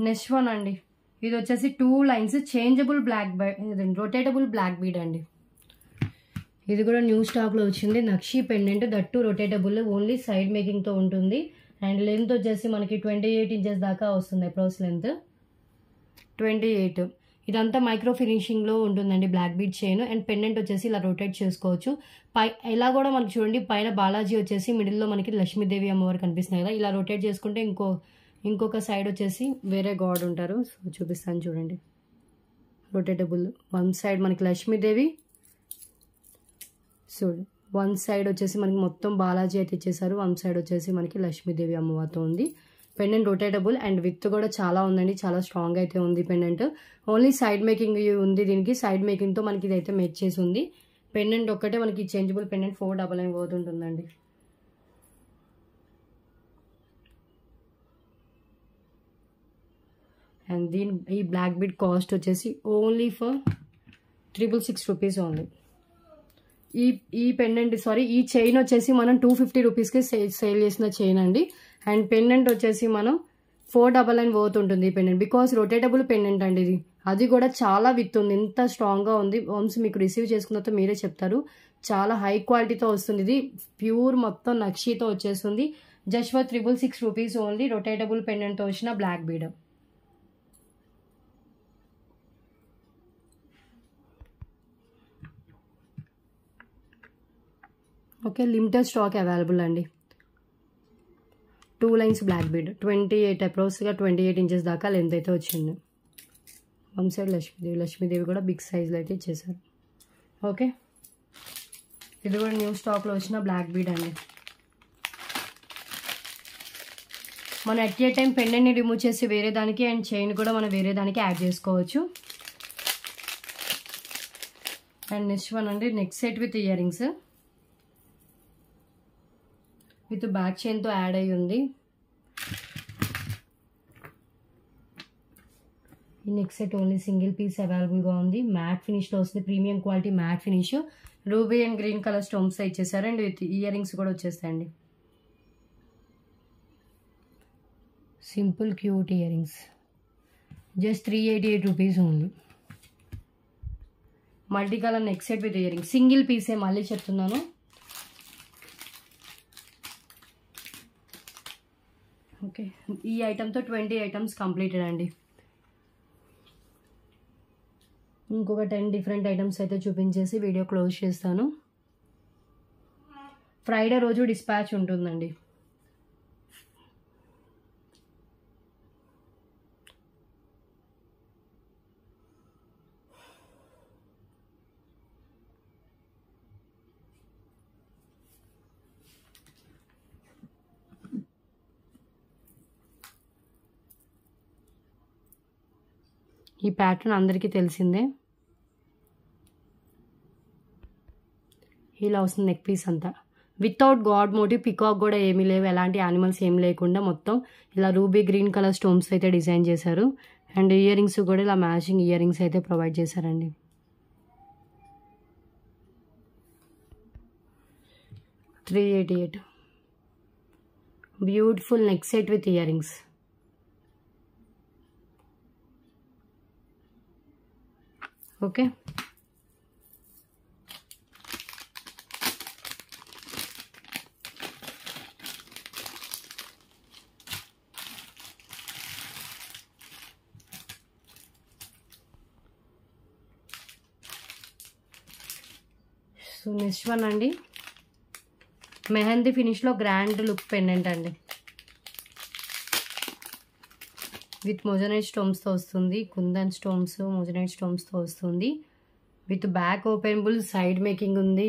నెక్స్ట్ వన్ అండి, ఇది వచ్చేసి 2 lines changeable black bead, rotatable black bead అండి. ఇది కూడా న్యూ స్టాక్లో వచ్చింది. నక్షి pendant, that rotatable, only side మేకింగ్తో ఉంటుంది. అండ్ లెంత్ వచ్చేసి మనకి 28 ఇంచెస్ దాకా వస్తుంది. Approx length 28. ఇదంతా మైక్రో ఫినిషింగ్లో ఉంటుందండి. Black bead chain and pendant వచ్చేసి ఇలా రొటేట్ చేసుకోవచ్చు. ఇలా కూడా మనకి చూడండి, పైన బాలాజీ వచ్చేసి మిడిల్లో మనకి లక్ష్మీదేవి అమ్మవారు కనిపిస్తున్నాయి కదా. ఇలా రొటేట్ చేసుకుంటే ఇంకొక సైడ్ వచ్చేసి వేరే గాడ్ ఉంటారు. సో చూపిస్తాను చూడండి. రొటేటబుల్ వన్ సైడ్ మనకి లక్ష్మీదేవి, చూడు వన్ సైడ్ వచ్చేసి మనకి మొత్తం బాలాజీ అయితే ఇచ్చేసారు. వన్ సైడ్ వచ్చేసి మనకి లక్ష్మీదేవి అమ్మవారితో ఉంది. పెండెంట్ రొటేటబుల్ అండ్ విత్ కూడా చాలా ఉందండి. చాలా స్ట్రాంగ్ అయితే ఉంది పెండెంట్. ఓన్లీ సైడ్ మేకింగ్ ఉంది దీనికి. సైడ్ మేకింగ్తో మనకి ఇదైతే మేక్ చేసి ఉంది. పెండెంట్ ఒక్కటే మనకి చేంజబుల్ పెండెంట్ 499 పోతుంటుందండి. అండ్ ఈ బ్లాక్ బీడ్ కాస్ట్ వచ్చేసి ఓన్లీ ఫర్ 666 రూపీస్ ఓన్లీ. ఈ పెండెంట్ ఈ చైన్ వచ్చేసి మనం 250 రూపీస్కి సేల్ చేసిన చైన్ అండి. అండ్ పెండెంట్ వచ్చేసి మనం 499 పోతుంటుంది ఈ పెండెంట్. బికాస్ రొటేటబుల్ పెండెంట్ అండి ఇది. అది కూడా చాలా విత్ ఉంది. ఎంత స్ట్రాంగ్గా ఉంది. వన్స్ మీకు రిసీవ్ చేసుకున్న తర్వాత మీరే చెప్తారు. చాలా హై క్వాలిటీతో వస్తుంది. ఇది ప్యూర్ మొత్తం నక్షితో వచ్చేస్తుంది. Just for 666 rupees only. Rotatable పెండెంట్తో వచ్చిన black bead. Okay, limited stock available అండి. 2 లైన్స్ బ్లాక్ బీడ్ 28 అప్రోక్స్గా 28 ఇంచెస్ దాకా లెంత్ అయితే వచ్చింది. వన్ సైడ్ లక్ష్మీదేవి కూడా బిగ్ సైజ్లో అయితే ఇచ్చేసారు. ఓకే, ఇది కూడా న్యూ స్టాక్లో వచ్చిన బ్లాక్ బీడ్ అండి. మనం ఎట్ ఏ టైం పెండెంట్ని రిమూవ్ చేసి వేరే దానికి అండ్ చైన్ కూడా మనం వేరే దానికి యాడ్ చేసుకోవచ్చు. అండ్ నెక్స్ట్ వన్ అండి, neck set with ear rings with back చైన్తో యాడ్ అయ్యి ఉంది. ఈ neck set only single piece అవైలబుల్గా ఉంది. మ్యాట్ ఫినిష్లో వస్తుంది. Premium quality matte finish. Ruby and green colour stones ఇచ్చేసారు. అండ్ విత్ ఇయర్ రింగ్స్ కూడా వచ్చేస్తాయండి. Simple cute earrings just 388 rupees only. Multi colour neck set with ear rings single పీసే, మళ్ళీ చెప్తున్నాను. ఓకే, ఈ ఐటమ్తో 20 ఐటమ్స్ కంప్లీటెడ్ అండి. ఇంకొక 10 డిఫరెంట్ ఐటమ్స్ అయితే చూపించేసి వీడియో క్లోజ్ చేస్తాను. ఫ్రైడే రోజు డిస్పాచ్ ఉంటుందండి. ఈ ప్యాటర్న్ అందరికీ తెలిసిందే. ఇలా వస్తుంది నెక్ పీస్ అంతా. వితౌట్ గాడ్ మోటివ్, పికాక్ కూడా ఏమీ లేవు, ఎలాంటి యానిమల్స్ ఏం లేకుండా మొత్తం ఇలా రూబీ గ్రీన్ కలర్ స్టోన్స్ అయితే డిజైన్ చేశారు. అండ్ ఇయర్ రింగ్స్ కూడా ఇలా మ్యాచింగ్ ఇయర్ రింగ్స్ అయితే ప్రొవైడ్ చేశారండి. $388 beautiful neck set with ear rings. Okay, so next one అండి, మెహందీ ఫినిష్లో గ్రాండ్ లుక్ పెండెంట్ అండి. విత్ మొజనైట్ స్టోన్స్తో వస్తుంది. కుందన్ స్టోన్స్, మొజనైట్ స్టోన్స్తో వస్తుంది. With back openable side making ఉంది.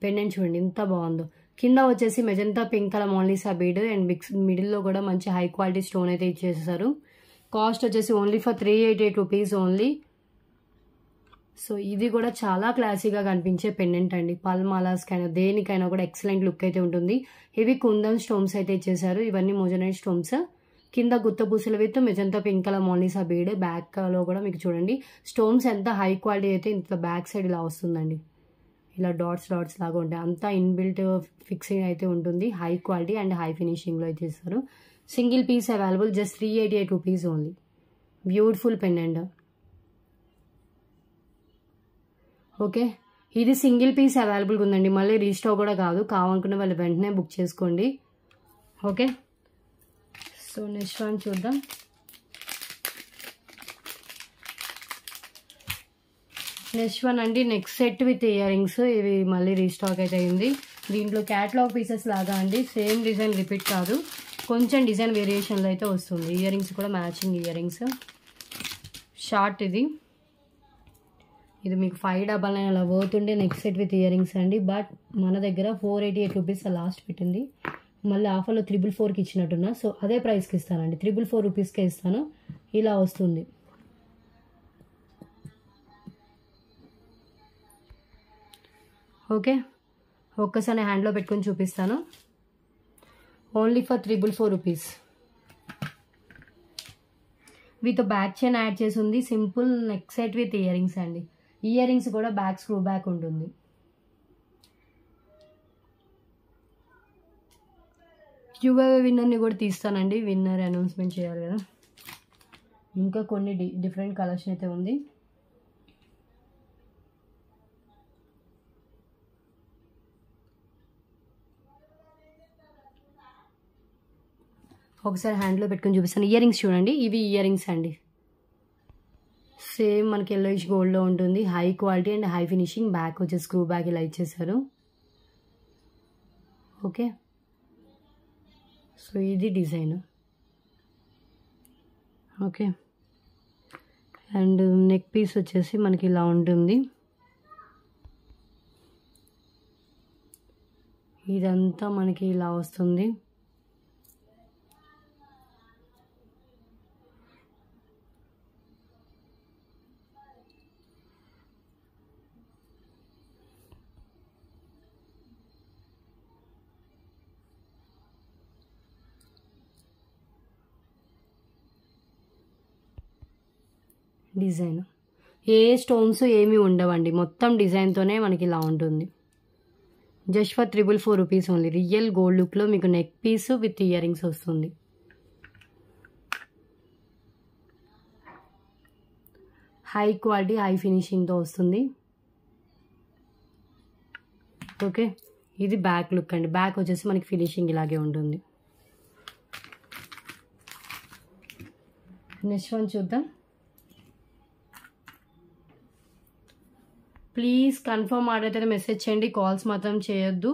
పెండెంట్ చూడండి ఎంత బాగుందో. కింద వచ్చేసి magenta pink colour Mona Lisa bead and మిడిల్లో కూడా మంచి హై క్వాలిటీ స్టోన్ అయితే ఇచ్చేసారు. కాస్ట్ వచ్చేసి only for 388 rupees only. So ఇది కూడా చాలా క్లాసీగా కనిపించే పెండెంట్ అండి. పల్మాలాస్కైనా దేనికైనా కూడా ఎక్సలెంట్ లుక్ అయితే ఉంటుంది. ఇవి కుందన్ స్టోన్స్ అయితే ఇచ్చేసారు. ఇవన్నీ మోజనైట్ స్టోన్స్. కింద గుత్త పూసలు with magenta pink colour Mona Lisa bead. బ్యాక్లో కూడా మీకు చూడండి స్టోన్స్ ఎంత హై క్వాలిటీ అయితే ఇంత బ్యాక్ సైడ్ ఇలా వస్తుందండి. ఇలా డాట్స్ లాగా ఉంటాయి. అంతా ఇన్బిల్ట్ ఫిక్సింగ్ అయితే ఉంటుంది. హై క్వాలిటీ అండ్ హై ఫినిషింగ్లో అయితే ఇస్తారు. Single piece available just 388 rupees only. Beautiful pendant. Okay, ఇది సింగిల్ పీస్ అవైలబుల్గా ఉందండి, మళ్ళీ రీస్టాక్ కూడా కాదు. కావాలనుకున్న వాళ్ళు వెంటనే బుక్ చేసుకోండి. ఓకే, సో నెక్స్ట్ వన్ చూద్దాం. నెక్స్ట్ వన్ అండి neck set with ear rings. ఇవి మళ్ళీ రీస్టాక్ అయితే అయింది. దీంట్లో క్యాటలాగ్ పీసెస్ లాగా అండి, సేమ్ డిజైన్ రిపీట్ కాదు, కొంచెం డిజైన్ వేరియేషన్లో అయితే వస్తుంది. ఇయర్ రింగ్స్ కూడా మ్యాచింగ్ ఇయర్ రింగ్స్. షార్ట్ ఇది మీకు 599 అలా పోతుండే neck set with ear rings అండి. బట్ మన దగ్గర 488 రూపీస్ లాస్ట్ పెట్టింది. మళ్ళీ ఆఫర్లో 444కి ఇచ్చినట్టున్నా. సో అదే ప్రైస్కి ఇస్తానండి, 444 రూపీస్కే ఇస్తాను. ఇలా వస్తుంది. ఓకే, ఒక్కసారి హ్యాండ్లో పెట్టుకొని చూపిస్తాను. Only for 444 rupees. With back chain add చేసి ఉంది. Simple neck set with ear rings అండి. ఇయర్ రింగ్స్ కూడా బ్యాక్ స్క్రూ బ్యాక్ ఉంటుంది. గివ్అవే విన్నర్ని కూడా తీస్తానండి, విన్నర్ అనౌన్స్మెంట్ చేయాలి కదా. ఇంకా కొన్ని డిఫరెంట్ కలెక్షన్ అయితే ఉంది. ఒకసారి హ్యాండ్లో పెట్టుకొని చూపిస్తాను. ఇయర్ రింగ్స్ చూడండి, ఇవి ఇయర్ రింగ్స్ అండి. సేమ్ మనకి ఎల్లోయిష్ గోల్డ్లో ఉంటుంది. High quality and high finishing. Back వచ్చేసి స్క్రూ బ్యాక్ ఇలా ఇచ్చేసారు. ఓకే, సో ఇది design. Okay, and neck piece వచ్చేసి మనకి ఇలా ఉంటుంది. ఇదంతా మనకి ఇలా వస్తుంది. డిజైన్ ఏ స్టోన్స్ ఏమీ ఉండవండి, మొత్తం డిజైన్తోనే మనకి ఇలా ఉంటుంది. Just for 444 rupees only. Real gold లుక్లో మీకు neck piece with year rings వస్తుంది. హై క్వాలిటీ హై ఫినిషింగ్తో వస్తుంది. ఓకే, ఇది బ్యాక్ లుక్ అండి. బ్యాక్ వచ్చేసి మనకి ఫినిషింగ్ ఇలాగే ఉంటుంది. నెక్స్ట్ వన్ చూద్దాం. ప్లీజ్ కన్ఫర్మ్ ఆర్డర్ అయితే మెసేజ్ చేయండి, కాల్స్ మాత్రం చేయొద్దు.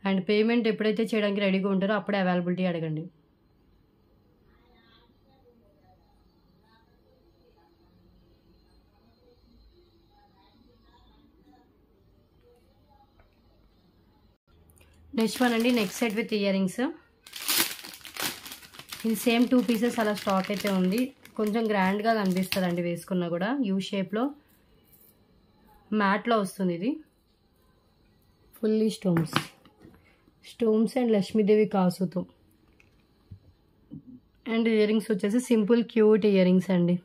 అండ్ పేమెంట్ ఎప్పుడైతే చేయడానికి రెడీగా ఉంటారో అప్పుడే అవైలబిలిటీ అడగండి. నెక్స్ట్ వన్ అండి neck set with ear rings. ఇది సేమ్ 2 పీసెస్ అలా స్టాక్ అయితే ఉంది. కొంచెం గ్రాండ్గా కనిపిస్తుంది అండి వేసుకున్నా కూడా. యూ షేప్లో మ్యాట్లో వస్తుంది. ఇది ఫుల్లీ స్టోన్స్ అండ్ లక్ష్మీదేవి కాసుతో. అండ్ ఇయర్ రింగ్స్ వచ్చేసి సింపుల్ క్యూట్ ఇయర్ రింగ్స్ అండి.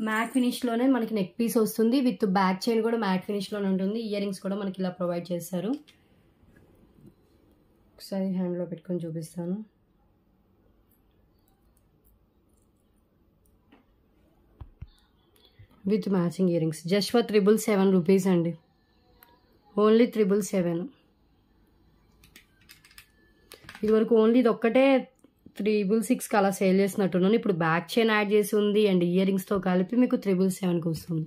మ్యాట్ ఫినిష్లోనే మనకి నెక్ పీస్ వస్తుంది. విత్ బ్యాక్ చైన్ కూడా మ్యాట్ ఫినిష్లోనే ఉంటుంది. ఇయర్ రింగ్స్ కూడా మనకి ఇలా ప్రొవైడ్ చేస్తారు. ఒకసారి హ్యాండ్లో పెట్టుకొని చూపిస్తాను. With matching ear rings. Just for 777 rupees అండి. ఓన్లీ 777. ఇది వరకు ఓన్లీ ఇది ఒక్కటే 666 అలా సేల్ చేసినట్టున్నాను. ఇప్పుడు బ్యాక్ చైన్ యాడ్ చేసి ఉంది అండ్ ఇయర్ రింగ్స్తో కలిపి మీకు 777కి వస్తుంది.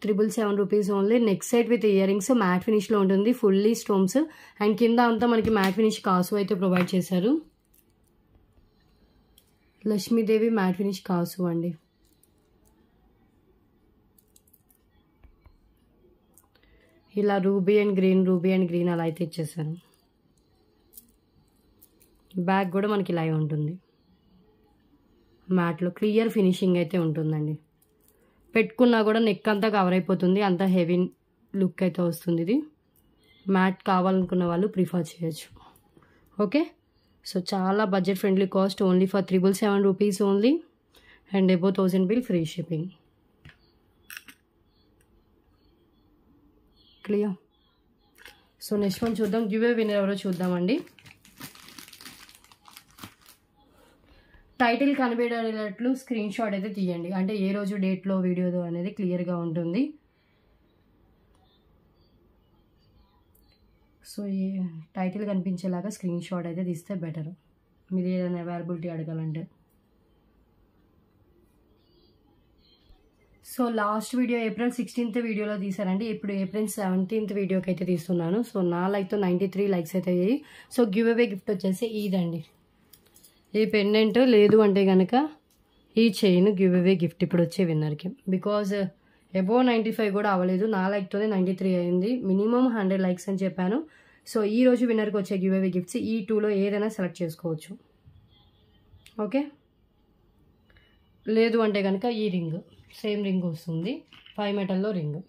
777 rupees only. Neck set with ear rings matte ఫినిష్లో ఉంటుంది. ఫుల్లీ స్టోన్స్ అండ్ కింద అంతా మనకి మ్యాట్ ఫినిష్ కాసు అయితే ప్రొవైడ్ చేశారు. లక్ష్మీదేవి మ్యాట్ ఫినిష్ కాసు అండి. ఇలా రూబీ అండ్ గ్రీన్ అలా అయితే ఇచ్చేసారు. బ్యాక్ కూడా మనకి ఇలా ఉంటుంది. మ్యాట్లో క్లియర్ ఫినిషింగ్ అయితే ఉంటుందండి. పెట్టుకున్నా కూడా నెక్ అంతా కవర్ అయిపోతుంది. అంత హెవీ లుక్ అయితే వస్తుంది. ఇది మ్యాట్ కావాలనుకున్న వాళ్ళు ప్రిఫర్ చేయొచ్చు. ఓకే, సో చాలా budget friendly cost. Only for 777 rupees only. And above 1000 bill free shipping. Clear. So next one చూద్దాం. గివ్ విన్నర్ ఎవరో చూద్దామండి. టైటిల్ కనిపెట్టేటట్లు స్క్రీన్ షాట్ అయితే తీయండి. అంటే ఏ రోజు డేట్లో వీడియోలో అనేది క్లియర్గా ఉంటుంది. సో ఈ టైటిల్ కనిపించేలాగా స్క్రీన్ షాట్ అయితే తీస్తే బెటర్, మీరు ఏదైనా అవైలబిలిటీ అడగాలంటే. So last video April 16th వీడియోలో తీసారండి. ఇప్పుడు April 17th వీడియోకి అయితే తీస్తున్నాను. సో నా లైక్తో 93 లైక్స్ అయితే అయ్యాయి. సో గివ్ అవే గిఫ్ట్ వచ్చేసి ఇదండి. ఈ పెండెంట్ లేదు అంటే కనుక ఈ చైన్ గివ్ అవే గిఫ్ట్ ఇప్పుడు వచ్చే విన్నర్కి. బికాజ్ అబోవ్ 95 కూడా అవ్వలేదు, నా లైక్తోనే 93 అయింది. మినిమం 100 లైక్స్ అని చెప్పాను. సో ఈ రోజు విన్నర్కి వచ్చే గివ్ అవే గిఫ్ట్స్ ఈ 2లో ఏదైనా సెలెక్ట్ చేసుకోవచ్చు. ఓకే, లేదు అంటే కనుక ఈ రింగ్, సేమ్ రింగ్ వస్తుంది, 5 మెటల్లో రింగ్.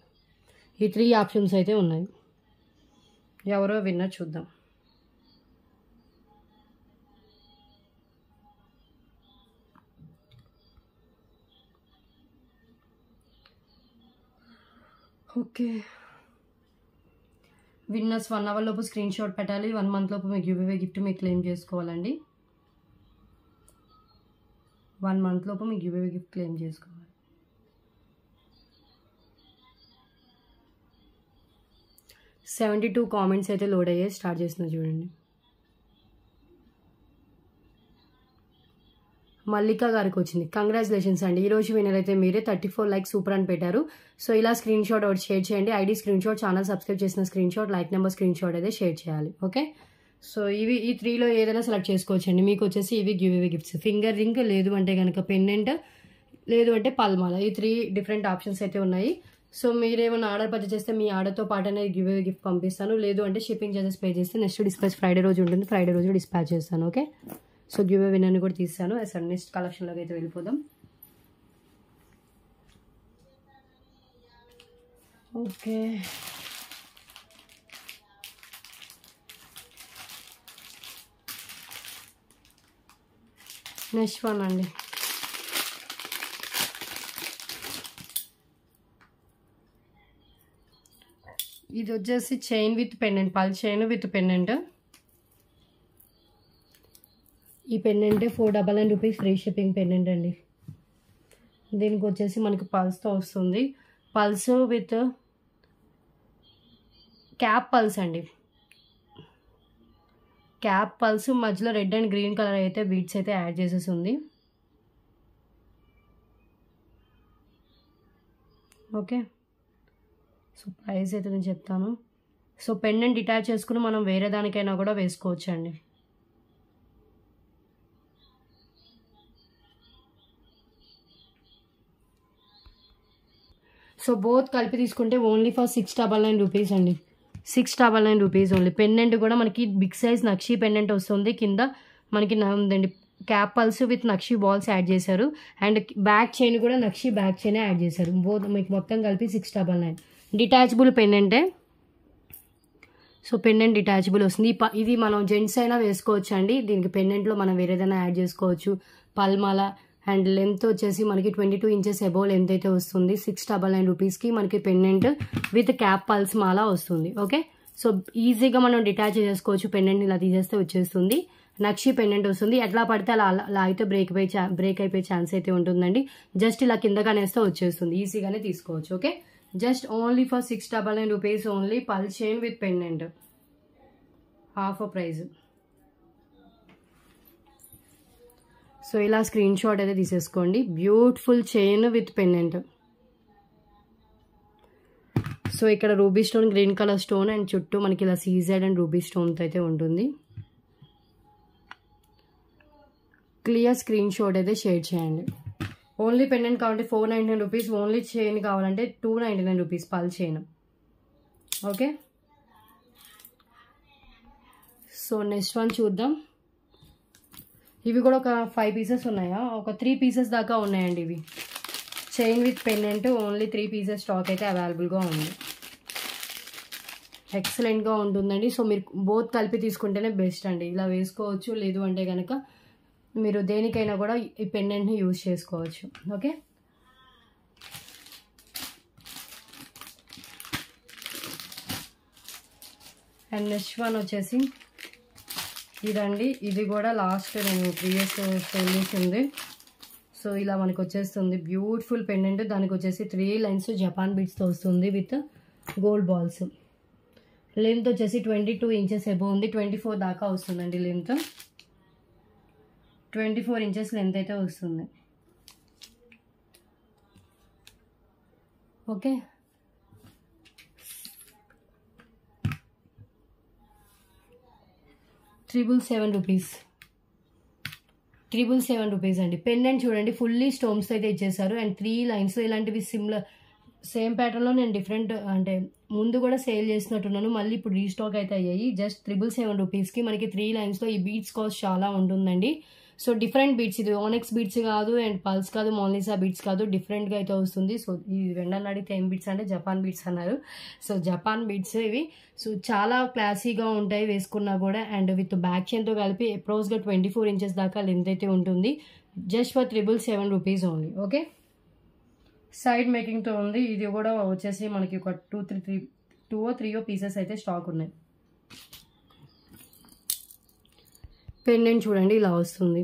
ఈ 3 ఆప్షన్స్ అయితే ఉన్నాయి. ఎవరో విన్నర్ చూద్దాం. ఓకే, విన్నర్స్ 1 అవర్ లోపు స్క్రీన్ షాట్ పెట్టాలి. 1 మంత్ లోపు మీ గివ్ అవే గిఫ్ట్ మీరు క్లెయిమ్ చేసుకోవాలండి. 1 మంత్ లోపు me give away gift claim చేసుకోవాలి. $72 కామెంట్స్ అయితే లోడ్ అయ్యాయి. స్టార్ట్ చేస్తున్నా చూడండి. మల్లిక గారికి వచ్చింది. కంగ్రాచులేషన్స్ అండి. ఈరోజు విన్నర్ అయితే మీరే. 34 లైక్స్ సూపర్ అని పెట్టారు. సో ఇలా స్క్రీన్ షాట్ ఒకటి షేర్ చేయండి. ID screenshot, channel subscribe చేసిన screenshot, like number screenshot అయితే షేర్ చేయాలి. ఓకే, సో ఇవి ఈ 3లో ఏదైనా సెలెక్ట్ చేసుకోవచ్చండి. మీకు వచ్చేసి ఇవి give away gifts. Finger ring, లేదు అంటే కనుక పెండెంట్, లేదు అంటే పల్మాల. ఈ 3 డిఫరెంట్ ఆప్షన్స్ అయితే ఉన్నాయి. సో మీరేమైనా ఆర్డర్ పర్చేస్ చేస్తే మీ ఆర్డర్తో పాటు అనేది గివ్ అవే గిఫ్ట్ పంపిస్తాను. లేదు అంటే షిప్పింగ్ చార్జెస్ పే చేస్తే నెక్స్ట్ డిస్పాచ్ ఫ్రైడే రోజు ఉంటుంది. ఫ్రైడే రోజు డిస్పాచ్ చేస్తాను. ఓకే, సో గివ్ అవే విన్నర్ని కూడా తీస్తాను. సార్ నెక్స్ట్ కలెక్షన్లోకి అయితే వెళ్ళిపోదాం. ఓకే, నెక్స్ట్ వన్ అండి. ఇది వచ్చేసి చైన్ విత్ పెండెంట్, పల్ చైన్ విత్ పెండెంట్. ఈ పెండెంట్ $499 ఫ్రీ షిప్పింగ్ పెండెంట్ అండి. దీనికి వచ్చేసి మనకి పల్స్తో వస్తుంది. పల్స్ విత్ క్యాప్ పల్స్ అండి. క్యాప్ పల్స్ మధ్యలో రెడ్ అండ్ గ్రీన్ కలర్ అయితే బీడ్స్ అయితే యాడ్ చేసేసి ఉంది. ఓకే, సో ప్రైస్ అయితే నేను చెప్తాను. సో పెండెంట్ డిటాచ్ చేసుకుని మనం వేరే దానికైనా కూడా వేసుకోవచ్చు అండి. సో బోత్ కలిపి తీసుకుంటే ఓన్లీ ఫర్ $699 అండి. $699 ఓన్లీ. పెండెంట్ కూడా మనకి బిగ్ సైజ్ నక్షి పెండెంట్ వస్తుంది. కింద మనకి ఉందండి cap pulse with nakshi balls add చేశారు. అండ్ బ్యాక్ చైన్ కూడా నక్షి బ్యాక్ చైన్ యాడ్ చేశారు. బోత్ మీకు మొత్తం కలిపి $699. డిటాచబుల్ పెండెంటే. సో పెండెంట్ డిటాచబుల్ వస్తుంది. ఇది మనం జెంట్స్ అయినా వేసుకోవచ్చు అండి. దీనికి పెండెంట్లో మనం వేరేదైనా యాడ్ చేసుకోవచ్చు. పల్మాల అండ్ లెంత్ వచ్చేసి మనకి 22 ఇంచెస్ అబోవ్ లెంత్ అయితే వస్తుంది. $699కి మనకి పెండెంట్ విత్ క్యాప్ పల్స్ మాల వస్తుంది. ఓకే, సో ఈజీగా మనం డిటాచ్ చేసుకోవచ్చు. పెండెంట్ ఇలా తీసేస్తే వచ్చేస్తుంది. నక్షి పెండెంట్ వస్తుంది. ఎట్లా పడితే అలా అయితే బ్రేక్ అయిపోయే ఛాన్స్ అయితే ఉంటుందండి. జస్ట్ ఇలా కిందగానేస్తే వచ్చేస్తుంది. ఈజీగానే తీసుకోవచ్చు. Okay, just only for $699 only. Pull chain with pendant, half price. So ఇలా స్క్రీన్ షాట్ అయితే తీసేసుకోండి. Beautiful chain with pendant. So ఇక్కడ ruby stone, green colour stone and చుట్టూ మనకి ఇలా సీజెడ్ అండ్ రూబీ స్టోన్తో అయితే ఉంటుంది. క్లియర్ స్క్రీన్ షాట్ అయితే షేర్ చేయండి. ఓన్లీ పెండెంట్ కావాలంటే $499, ఓన్లీ చైన్ కావాలంటే $299 pull chain. Okay, so next one చూద్దాం. ఇవి కూడా ఒక 5 పీసెస్ ఉన్నాయా, ఒక 3 పీసెస్ దాకా ఉన్నాయండి. ఇవి chain with pendant only 3 pieces stock అయితే అవైలబుల్గా ఉంది. ఎక్సలెంట్గా ఉంటుందండి. సో మీరు బోత్ కలిపి తీసుకుంటేనే బెస్ట్ అండి. ఇలా వేసుకోవచ్చు, లేదు అంటే కనుక మీరు దేనికైనా కూడా ఈ పెండెంట్ని యూజ్ చేసుకోవచ్చు. ఓకే, అండ్ నెక్స్ట్ వన్ వచ్చేసి ఇదండి. ఇది కూడా లాస్ట్ నేను ప్రీవియస్ సేల్ చేసింది. సో ఇలా మనకు వచ్చేస్తుంది బ్యూటిఫుల్ పెండెంట్. దానికి వచ్చేసి 3 లైన్స్ జపాన్ బీడ్స్తో వస్తుంది విత్ గోల్డ్ బాల్స్. లెంత్ వచ్చేసి 22 ఇంచెస్ ఎబో ఉంది. 24 దాకా వస్తుందండి లెంత్. 24 ఇంచెస్ లెంత్ అయితే వస్తుంది. Okay, 777 rupees. 777 రూపీస్ అండి. పెండెంట్ చూడండి ఫుల్లీ స్టోన్స్ అయితే ఇచ్చేసారు. అండ్ 3 లైన్స్ ఇలాంటివి సిమిలర్ సేమ్ ప్యాటర్న్లో నేను డిఫరెంట్ అంటే ముందు కూడా సేల్ చేసినట్టున్నాను. మళ్ళీ ఇప్పుడు రీస్టాక్ అయితే అయ్యాయి. జస్ట్ 777 రూపీస్కి మనకి 3 లైన్స్లో ఈ బీడ్స్ కాస్ట్ చాలా ఉంటుందండి. సో డిఫరెంట్ బీడ్స్, ఇది ఓనెక్స్ బీడ్స్ కాదు అండ్ పల్స్ కాదు, మోనాలిసా బీడ్స్ కాదు, డిఫరెంట్గా అయితే వస్తుంది. సో ఈ వెండని అడిగితే ఏం బీడ్స్ అంటే జపాన్ బీడ్స్ అన్నారు. సో జపాన్ బీడ్స్ ఇవి. సో చాలా క్లాసీగా ఉంటాయి వేసుకున్నా కూడా. అండ్ విత్ బ్యాక్ చైన్తో కలిపి అప్రోక్స్గా 24 ఇంచెస్ దాకా లెంత్ అయితే ఉంటుంది. Just for 777 rupees only. Okay, side మేకింగ్తో ఉంది. ఇది కూడా వచ్చేసి మనకి ఒక 2-3 పీసెస్ అయితే స్టాక్ ఉన్నాయి. పెండెంట్ చూడండి ఇలా వస్తుంది.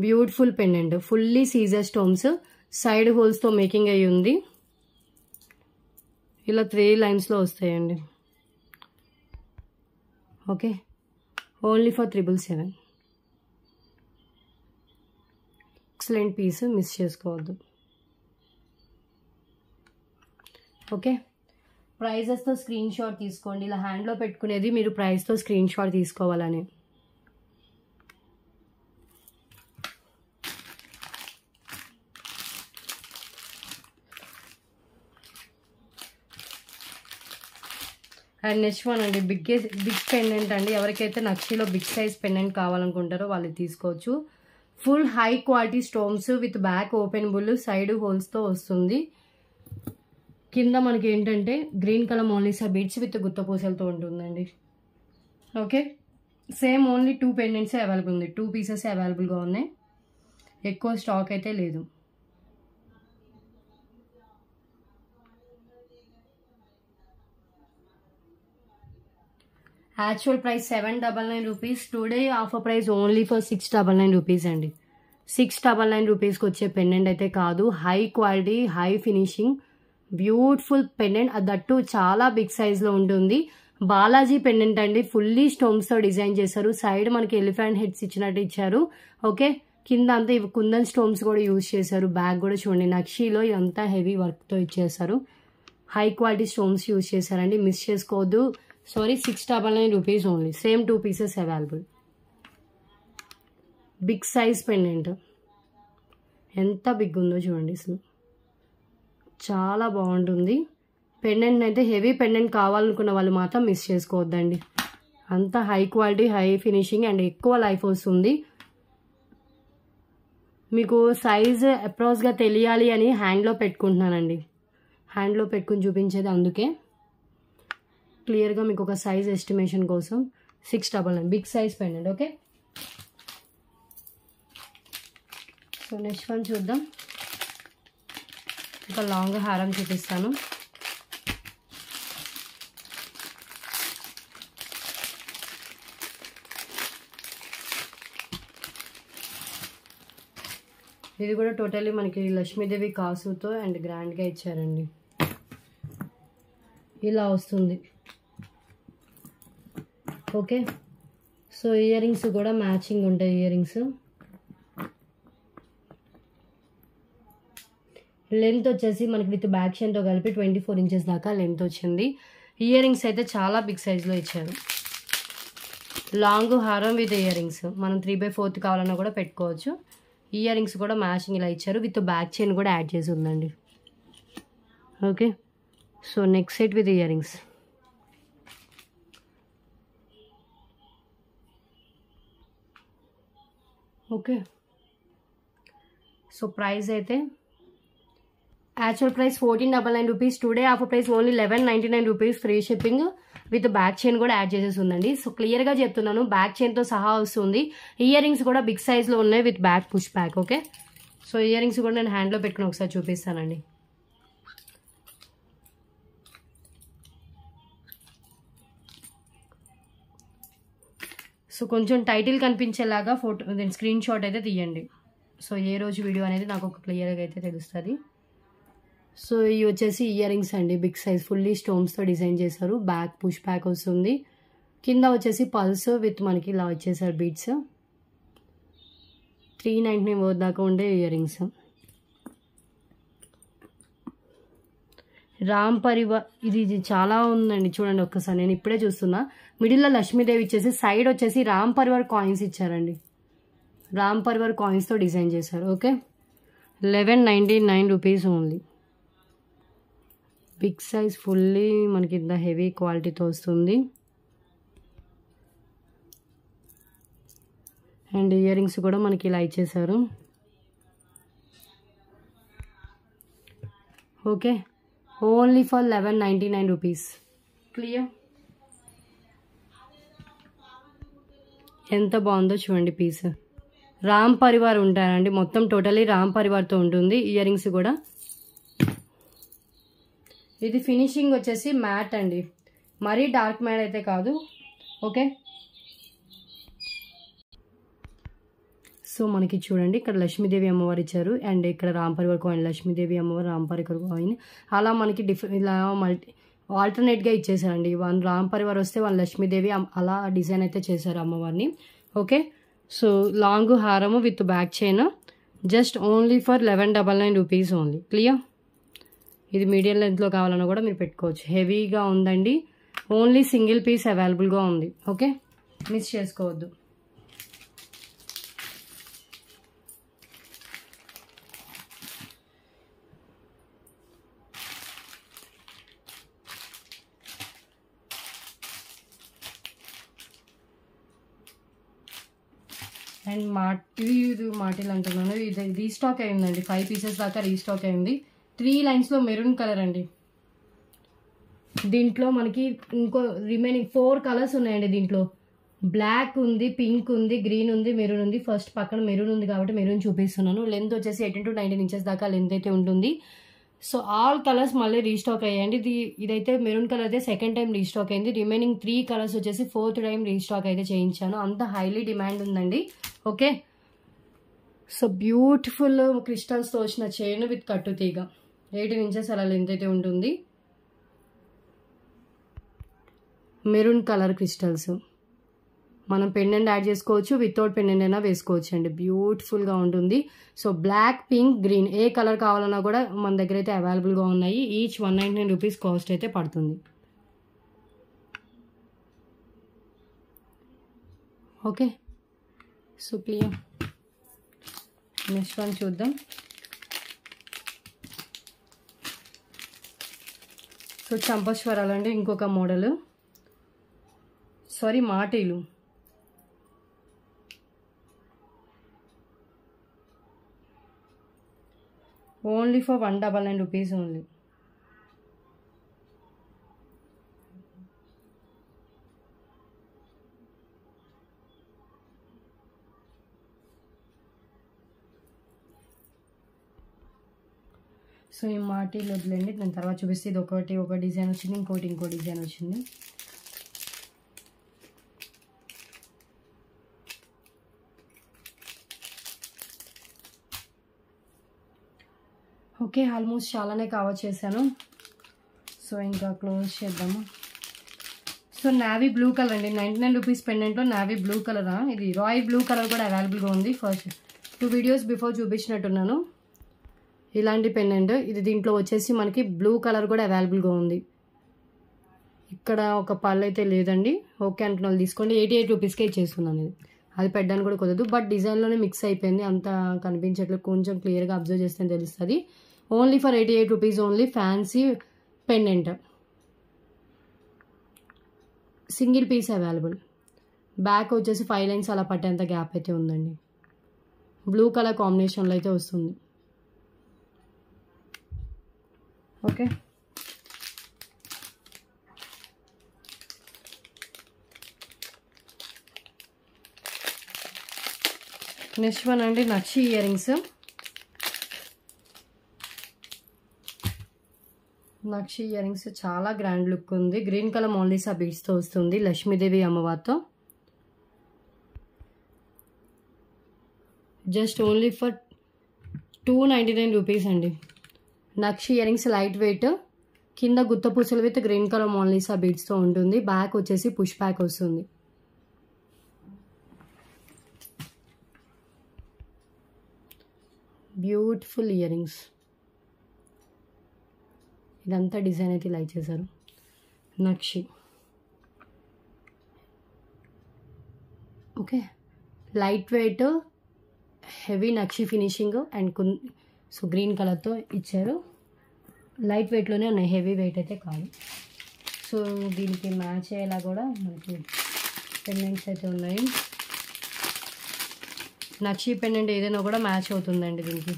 బ్యూటిఫుల్ పెండెంట్, ఫుల్లీ సీజర్ స్టోన్స్, సైడ్ హోల్స్తో మేకింగ్ అయ్యి ఉంది. ఇలా 3 లైన్స్లో వస్తాయండి. Okay, only for 777. Excellent piece, miss చేసుకోవద్దు. ఓకే, ప్రైజెస్తో స్క్రీన్ షాట్ తీసుకోండి. ఇలా హ్యాండ్లో పెట్టుకునేది మీరు ప్రైస్తో స్క్రీన్ షాట్ తీసుకోవాలని. అండ్ నెక్స్ట్ వన్ అండి, బిగ్ పెండెంట్ అండి. ఎవరికైతే నక్షిలో బిగ్ సైజ్ పెండెంట్ కావాలనుకుంటారో వాళ్ళు తీసుకోవచ్చు. Full high quality stones with back openable, side హోల్స్తో వస్తుంది. కింద మనకి ఏంటంటే green colour Mona Lisa beads with గుత్తపూసలతో ఉంటుందండి. ఓకే, సేమ్ ఓన్లీ 2 పెండెంట్సే అవైలబుల్ ఉంది. 2 పీసెస్ అవైలబుల్గా ఉన్నాయి. ఎక్కువ స్టాక్ అయితే లేదు. Actual price 799 rupees. Today offer price only for 699 rupees అండి. 699 రూపీస్కి వచ్చే పెండెంట్ అయితే కాదు. High quality, high finishing, beautiful pendant. That చాలా బిగ్ సైజ్లో ఉంటుంది. బాలాజీ పెండెంట్ అండి. ఫుల్లీ స్టోన్స్తో డిజైన్ చేశారు. సైడ్ మనకి ఎలిఫెంట్ హెడ్స్ ఇచ్చినట్టు ఇచ్చారు. ఓకే, కింద అంతా ఇవి కుందన్ స్టోన్స్ కూడా యూజ్ చేశారు. బ్యాగ్ కూడా చూడండి నక్షీలో ఇదంతా హెవీ వర్క్తో ఇచ్చేసారు. హై క్వాలిటీ స్టోన్స్ యూజ్ చేశారండి. మిస్ చేసుకోవద్దు. Sorry, 699 rupees only. Same 2 pieces available. Big size pendant ఎంత బిగ్ ఉందో చూడండి. అసలు చాలా బాగుంటుంది పెండెంట్ అయితే. హెవీ పెండెంట్ కావాలనుకున్న వాళ్ళు మాత్రం మిస్ చేసుకోవద్దండి. అంత high quality, high finishing and ఎక్కువ లైఫ్ వస్తుంది. మీకు సైజ్ అప్రాక్స్గా తెలియాలి అని హ్యాండ్లో పెట్టుకుంటున్నానండి. హ్యాండ్లో పెట్టుకుని చూపించేది అందుకే క్లియర్గా మీకు ఒక సైజ్ ఎస్టిమేషన్ కోసం. 699 big size pendant. Okay, so next one చూద్దాం. ఒక లాంగ్ హారం చూపిస్తాను. ఇది కూడా టోటల్లీ మనకి లక్ష్మీదేవి కాసుతో అండ్ గ్రాండ్గా ఇచ్చారండి. ఇలా వస్తుంది. ఓకే, సో ఇయర్ రింగ్స్ కూడా మ్యాచింగ్ ఉంటాయి. ఇయర్ రింగ్స్ లెంత్ వచ్చేసి మనకి విత్ బ్యాక్ చైన్తో కలిపి 24 ఇంచెస్ దాకా లెంత్ వచ్చింది. ఇయర్ రింగ్స్ అయితే చాలా బిగ్ సైజ్లో ఇచ్చారు. లాంగ్ హారం విత్ ఇయర్ రింగ్స్. మనం 3/4 కావాలన్నా కూడా పెట్టుకోవచ్చు. ఇయర్ రింగ్స్ కూడా మ్యాచింగ్ ఇలా ఇచ్చారు. విత్ బ్యాక్ చైన్ కూడా యాడ్ చేసి ఉందండి. Okay, so next set with ear rings. Okay, so price అయితే actual price 1499 rupees. Today offer price only 1199 rupees. Free shipping with back chain కూడా యాడ్ చేసేసి ఉందండి. సో క్లియర్గా చెప్తున్నాను, బ్యాక్ చైన్తో సహా వస్తుంది. ఇయర్ రింగ్స్ కూడా బిగ్ సైజ్లో ఉన్నాయి with back push back. Okay, so ear rings కూడా నేను హ్యాండ్లో పెట్టుకుని ఒకసారి చూపిస్తానండి. సో కొంచెం టైటిల్ కనిపించేలాగా ఫోటో స్క్రీన్ షాట్ అయితే తీయండి. సో ఏ రోజు వీడియో అనేది నాకు ఒక క్లియర్గా అయితే తెలుస్తుంది. సో ఇవి వచ్చేసి ఇయర్ రింగ్స్ అండి, బిగ్ సైజ్ ఫుల్లీ స్టోన్స్తో డిజైన్ చేశారు. బ్యాక్ పుష్ బ్యాక్ వస్తుంది. కింద వచ్చేసి పల్స్ విత్ మనకి ఇలా వచ్చేసారు బీడ్స్. 399 దాకా ఉండే ఇయర్ రింగ్స్. రామ్ పరివార్ ఇది చాలా ఉందండి, చూడండి ఒక్కసారి. నేను ఇప్పుడే చూస్తున్నా. మిడిల్లో లక్ష్మీదేవి ఇచ్చేసి సైడ్ వచ్చేసి రామ్ పరివార్ కాయిన్స్ ఇచ్చారండి. రామ్ పరివార్ కాయిన్స్తో డిజైన్ చేశారు. Okay, 1199 rupees only. Big size fully మనకి ఇంత హెవీ క్వాలిటీతో వస్తుంది. అండ్ ఇయర్ రింగ్స్ కూడా మనకి ఇలా ఇచ్చేసారు. Okay, only for 1199 rupees. Clear? ఎంత బాగుందో చూడండి పీస్. రామ్ పరివార్ ఉంటారండి, మొత్తం టోటలీ రామ్ పరివార్తో ఉంటుంది. ఇయర్ రింగ్స్ కూడా. ఇది ఫినిషింగ్ వచ్చేసి మ్యాట్ అండి, మరీ డార్క్ మ్యాట్ అయితే కాదు. ఓకే, సో మనకి చూడండి ఇక్కడ లక్ష్మీదేవి అమ్మవారు ఇచ్చారు. అండ్ ఇక్కడ రామ్ పరివార్ కాయిన్, లక్ష్మీదేవి అమ్మవారు, రామ్ పరివార్ కాయిన్, అలా మనకి ఇలా ఆల్టర్నేట్గా ఇచ్చేసారండి. 1 రామ్ పరివార్ వస్తే 1 లక్ష్మీదేవి, అలా డిజైన్ అయితే చేశారు అమ్మవారిని. ఓకే, సో లాంగ్ హారము with back chain just only for 1199 rupees only. Clear? ఇది మీడియం లెంత్లో కావాలన్నా కూడా మీరు పెట్టుకోవచ్చు. హెవీగా ఉందండి, ఓన్లీ సింగిల్ పీస్ అవైలబుల్గా ఉంది. ఓకే, మిస్ చేసుకోవద్దు. అండ్ ఇది మాటిల్ అంటున్నాను, ఇది రీస్టాక్ అయిందండి. 5 పీసెస్ దాకా రీస్టాక్ అయింది. 3 లైన్స్లో మెరూన్ కలర్ అండి. దీంట్లో మనకి ఇంకో రిమైనింగ్ 4 కలర్స్ ఉన్నాయండి. దీంట్లో బ్లాక్ ఉంది, పింక్ ఉంది, గ్రీన్ ఉంది, మెరూన్ ఉంది. ఫస్ట్ పక్కన మెరూన్ ఉంది కాబట్టి మెరూన్ చూపిస్తున్నాను. లెంత్ వచ్చేసి 18 to 19 ఇంచెస్ దాకా లెంత్ అయితే ఉంటుంది. సో ఆల్ కలర్స్ మళ్ళీ రీస్టాక్ అయ్యాయండి. ఇదైతే మెరూన్ కలర్ అయితే సెకండ్ టైం రీస్టాక్ అయింది. రిమైనింగ్ 3 కలర్స్ వచ్చేసి 4th టైం రీస్టాక్ అయితే చేయించాను. అంత హైలీ డిమాండ్ ఉందండి. ఓకే, సో బ్యూటిఫుల్ క్రిస్టల్స్తో వచ్చిన చైన్ విత్ కట్టు తీగ, 18 ఇంచెస్ అలా లెంత్ అయితే ఉంటుంది. మెరూన్ కలర్ క్రిస్టల్స్, మనం పెండెంట్ యాడ్ చేసుకోవచ్చు, వితౌట్ పెండెంట్ అయినా వేసుకోవచ్చు అండి. బ్యూటిఫుల్గా ఉంటుంది. సో బ్లాక్, పింక్, గ్రీన్ ఏ కలర్ కావాలన్నా కూడా మన దగ్గర అయితే అవైలబుల్గా ఉన్నాయి. ఈచ్ 199 రూపీస్ కాస్ట్ అయితే పడుతుంది. Okay, so clear. Next one చూద్దాం. సో చంపస్వరాలు అండి, ఇంకొక మోడల్. సారీ, మాటీలు. Only for 199 rupees only. So ఈ మాటీలు వదిలేండి, దాని తర్వాత చూపిస్తే ఇది ఒక డిజైన్ వచ్చింది, ఇంకో డిజైన్ వచ్చింది. ఓకే, ఆల్మోస్ట్ చాలానే కవర్ చేశాను. సో ఇంకా క్లోజ్ చేద్దాము. సో నావీ బ్లూ కలర్ అండి, 99 రూపీస్ పెండెంట్లో నావీ బ్లూ కలరా. ఇది రాయల్ బ్లూ కలర్ కూడా అవైలబుల్గా ఉంది. ఫస్ట్ 2 వీడియోస్ బిఫోర్ చూపించినట్టున్నాను ఇలాంటి పెండెంట్. ఇది దీంట్లో వచ్చేసి మనకి బ్లూ కలర్ కూడా అవైలబుల్గా ఉంది. ఇక్కడ ఒక పళ్ళు అయితే లేదండి. ఓకే అంటున్నాను, తీసుకోండి. 88 రూపీస్కే ఇచ్చేస్తున్నాను. ఇది అది పెట్టడానికి కూడా కుదరదు, బట్ డిజైన్లోనే మిక్స్ అయిపోయింది, అంత కనిపించట్లేదు. కొంచెం క్లియర్గా అబ్జర్వ్ చేస్తే తెలుస్తుంది. Only for 88 rupees only. Fancy pendant, single piece available. Back వచ్చేసి 5 లైన్స్ అలా పట్టేంత గ్యాప్ అయితే ఉందండి. బ్లూ కలర్ కాంబినేషన్లో అయితే వస్తుంది. ఓకే, నెక్స్ట్ వన్ అండి, నక్షి ఇయర్ రింగ్స్. నక్షి ఇయర్ రింగ్స్ చాలా గ్రాండ్ లుక్ ఉంది. గ్రీన్ కలర్ మోనాలిసా బీడ్స్తో వస్తుంది, లక్ష్మీదేవి అమ్మవారితో. జస్ట్ ఓన్లీ ఫర్ 299 రూపీస్ అండి. నక్షి ఇయర్ రింగ్స్ లైట్ వెయిట్, కింద గుత్త పూసలు విత్ గ్రీన్ కలర్ మోనాలిసా బీడ్స్తో ఉంటుంది. బ్యాక్ వచ్చేసి పుష్ బ్యాక్ వస్తుంది. Beautiful earrings. ఇదంతా డిజైన్ అయితే లైక్ చేశారు. నక్షి ఓకే, లైట్ వెయిట్ హెవీ నక్షి ఫినిషింగ్ అండ్ సో గ్రీన్ కలర్తో ఇచ్చారు. లైట్ వెయిట్లోనే ఉన్నాయి, హెవీ వెయిట్ అయితే కాదు. సో దీనికి మ్యాచ్ అయ్యేలా కూడా మనకి పెండెంట్స్ అయితే ఉన్నాయి. నక్షి పెండెంట్ ఏదైనా కూడా మ్యాచ్ అవుతుందండి దీనికి.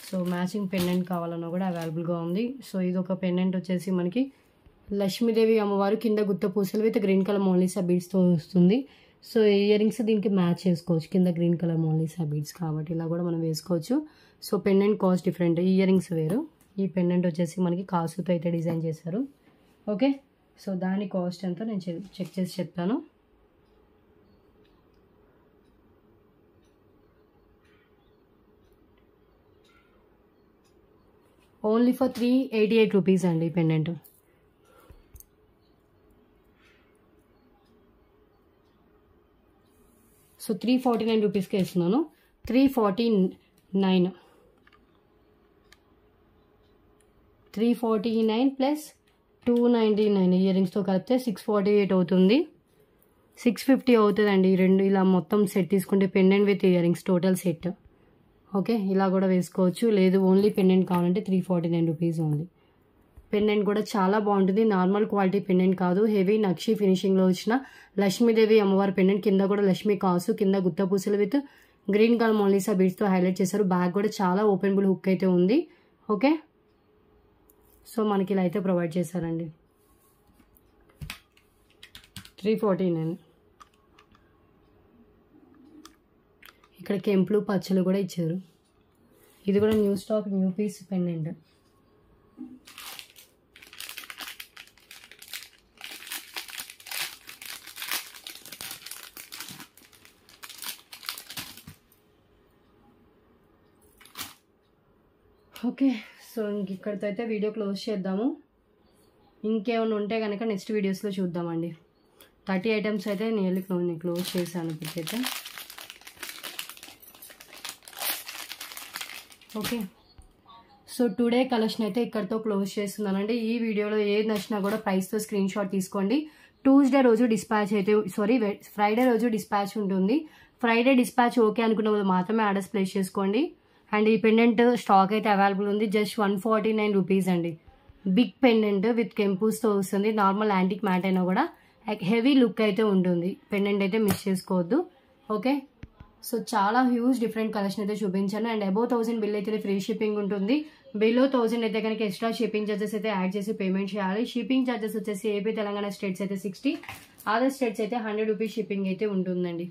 సో మ్యాచింగ్ పెండెంట్ కావాలన్నా కూడా అవైలబుల్గా ఉంది. సో ఇది ఒక పెండెంట్ వచ్చేసి మనకి లక్ష్మీదేవి అమ్మవారు కింద గుత్త పూసలు విత్ గ్రీన్ కలర్ మోనాలిసా బీడ్స్తో వస్తుంది. సో ఇయర్ రింగ్స్ దీనికి మ్యాచ్ చేసుకోవచ్చు, కింద గ్రీన్ కలర్ మోనాలిసా బీడ్స్ కాబట్టి ఇలా కూడా మనం వేసుకోవచ్చు. So pendant cost different, ear rings వేరు. ఈ పెండెంట్ వచ్చేసి మనకి కాసుతో అయితే డిజైన్ చేశారు. ఓకే, సో దాని కాస్ట్ ఎంతో నేను చెక్ చేసి చెప్తాను. ఓన్లీ ఫర్ 388 రూపీస్ అండి పెండెంట్. సో 349 రూపీస్కి ఇస్తున్నాను. 349 ప్లస్ 299 ఇయర్ రింగ్స్తో కలిపితే 648 అవుతుంది. 650 అవుతుందండి. ఈ రెండు ఇలా మొత్తం సెట్ తీసుకుంటే pendant with ear rings total set. Okay, ఇలా కూడా వేసుకోవచ్చు. లేదు ఓన్లీ పెండెంట్ కావాలంటే 349 రూపీస్ ఓన్లీ. పెండెంట్ కూడా చాలా బాగుంటుంది, నార్మల్ క్వాలిటీ పెండెంట్ కాదు. హెవీ నక్షి ఫినిషింగ్లో వచ్చిన లక్ష్మీదేవి అమ్మవారి పెండెంట్, కింద కూడా లక్ష్మీ కాసు, కింద గుత్త పూసలు విత్ గ్రీన్ కలర్ మోనాలిసా బీడ్స్తో హైలైట్ చేశారు. బ్యాక్ కూడా చాలా ఓపెనబుల్ హుక్ అయితే ఉంది. ఓకే, సో మనకి ఇలా అయితే ప్రొవైడ్ చేశారండి. 349. ఇక్కడ కెంపులు పచ్చలు కూడా ఇచ్చారు. ఇది కూడా new stock, new piece pendant. Okay, so ఇంక ఇక్కడితో అయితే వీడియో క్లోజ్ చేద్దాము. ఇంకేమైనా ఉంటే కనుక నెక్స్ట్ వీడియోస్లో చూద్దామండి. 30 ఐటమ్స్ అయితే నియర్లీ క్లోజ్ చేశాను ఇప్పటికైతే. ఓకే, సో టుడే కలెక్షన్ అయితే ఇక్కడితో క్లోజ్ చేస్తున్నానండి. ఈ వీడియోలో ఏది నచ్చినా కూడా ప్రైస్తో స్క్రీన్ షాట్ తీసుకోండి. ట్యూస్డే రోజు డిస్పాచ్ అయితే ఫ్రైడే రోజు డిస్పాచ్ ఉంటుంది. ఫ్రైడే డిస్పాచ్ ఓకే అనుకున్న వాళ్ళు మాత్రమే ఆర్డర్స్ ప్లేస్ చేసుకోండి. అండ్ ఈ పెండెంట్ స్టాక్ అయితే అవైలబుల్ ఉంది. జస్ట్ 149 రూపీస్ అండి. బిగ్ పెండెంట్ విత్ కెంపూస్తో వస్తుంది. నార్మల్ యాంటిక్ మ్యాట్ అయినా కూడా హెవీ లుక్ అయితే ఉంటుంది. పెండెంట్ అయితే మిస్ చేసుకోవద్దు. ఓకే, సో చాలా హ్యూజ్ డిఫరెంట్ కలెక్షన్ అయితే చూపించాను. అండ్ అబౌవ్ 1000 బిల్ అయితే ఫ్రీ షిప్పింగ్ ఉంటుంది. బిలో 1000 అయితే కనుక ఎక్స్ట్రా షిప్పింగ్ చార్జెస్ అయితే యాడ్ చేసి పేమెంట్ చేయాలి. షిప్పింగ్ చార్జెస్ వచ్చేసి ఏపీ తెలంగాణ స్టేట్స్ అయితే 60, అదర్ స్టేట్స్ అయితే 100 రూపీస్ షిప్పింగ్ అయితే ఉంటుందండి.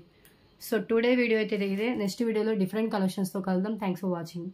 సో టుడే వీడియో అయితే ఇదే. నెక్స్ట్ వీడియోలో డిఫరెంట్ కలెక్షన్స్తో కలుద్దాం. Thanks for watching.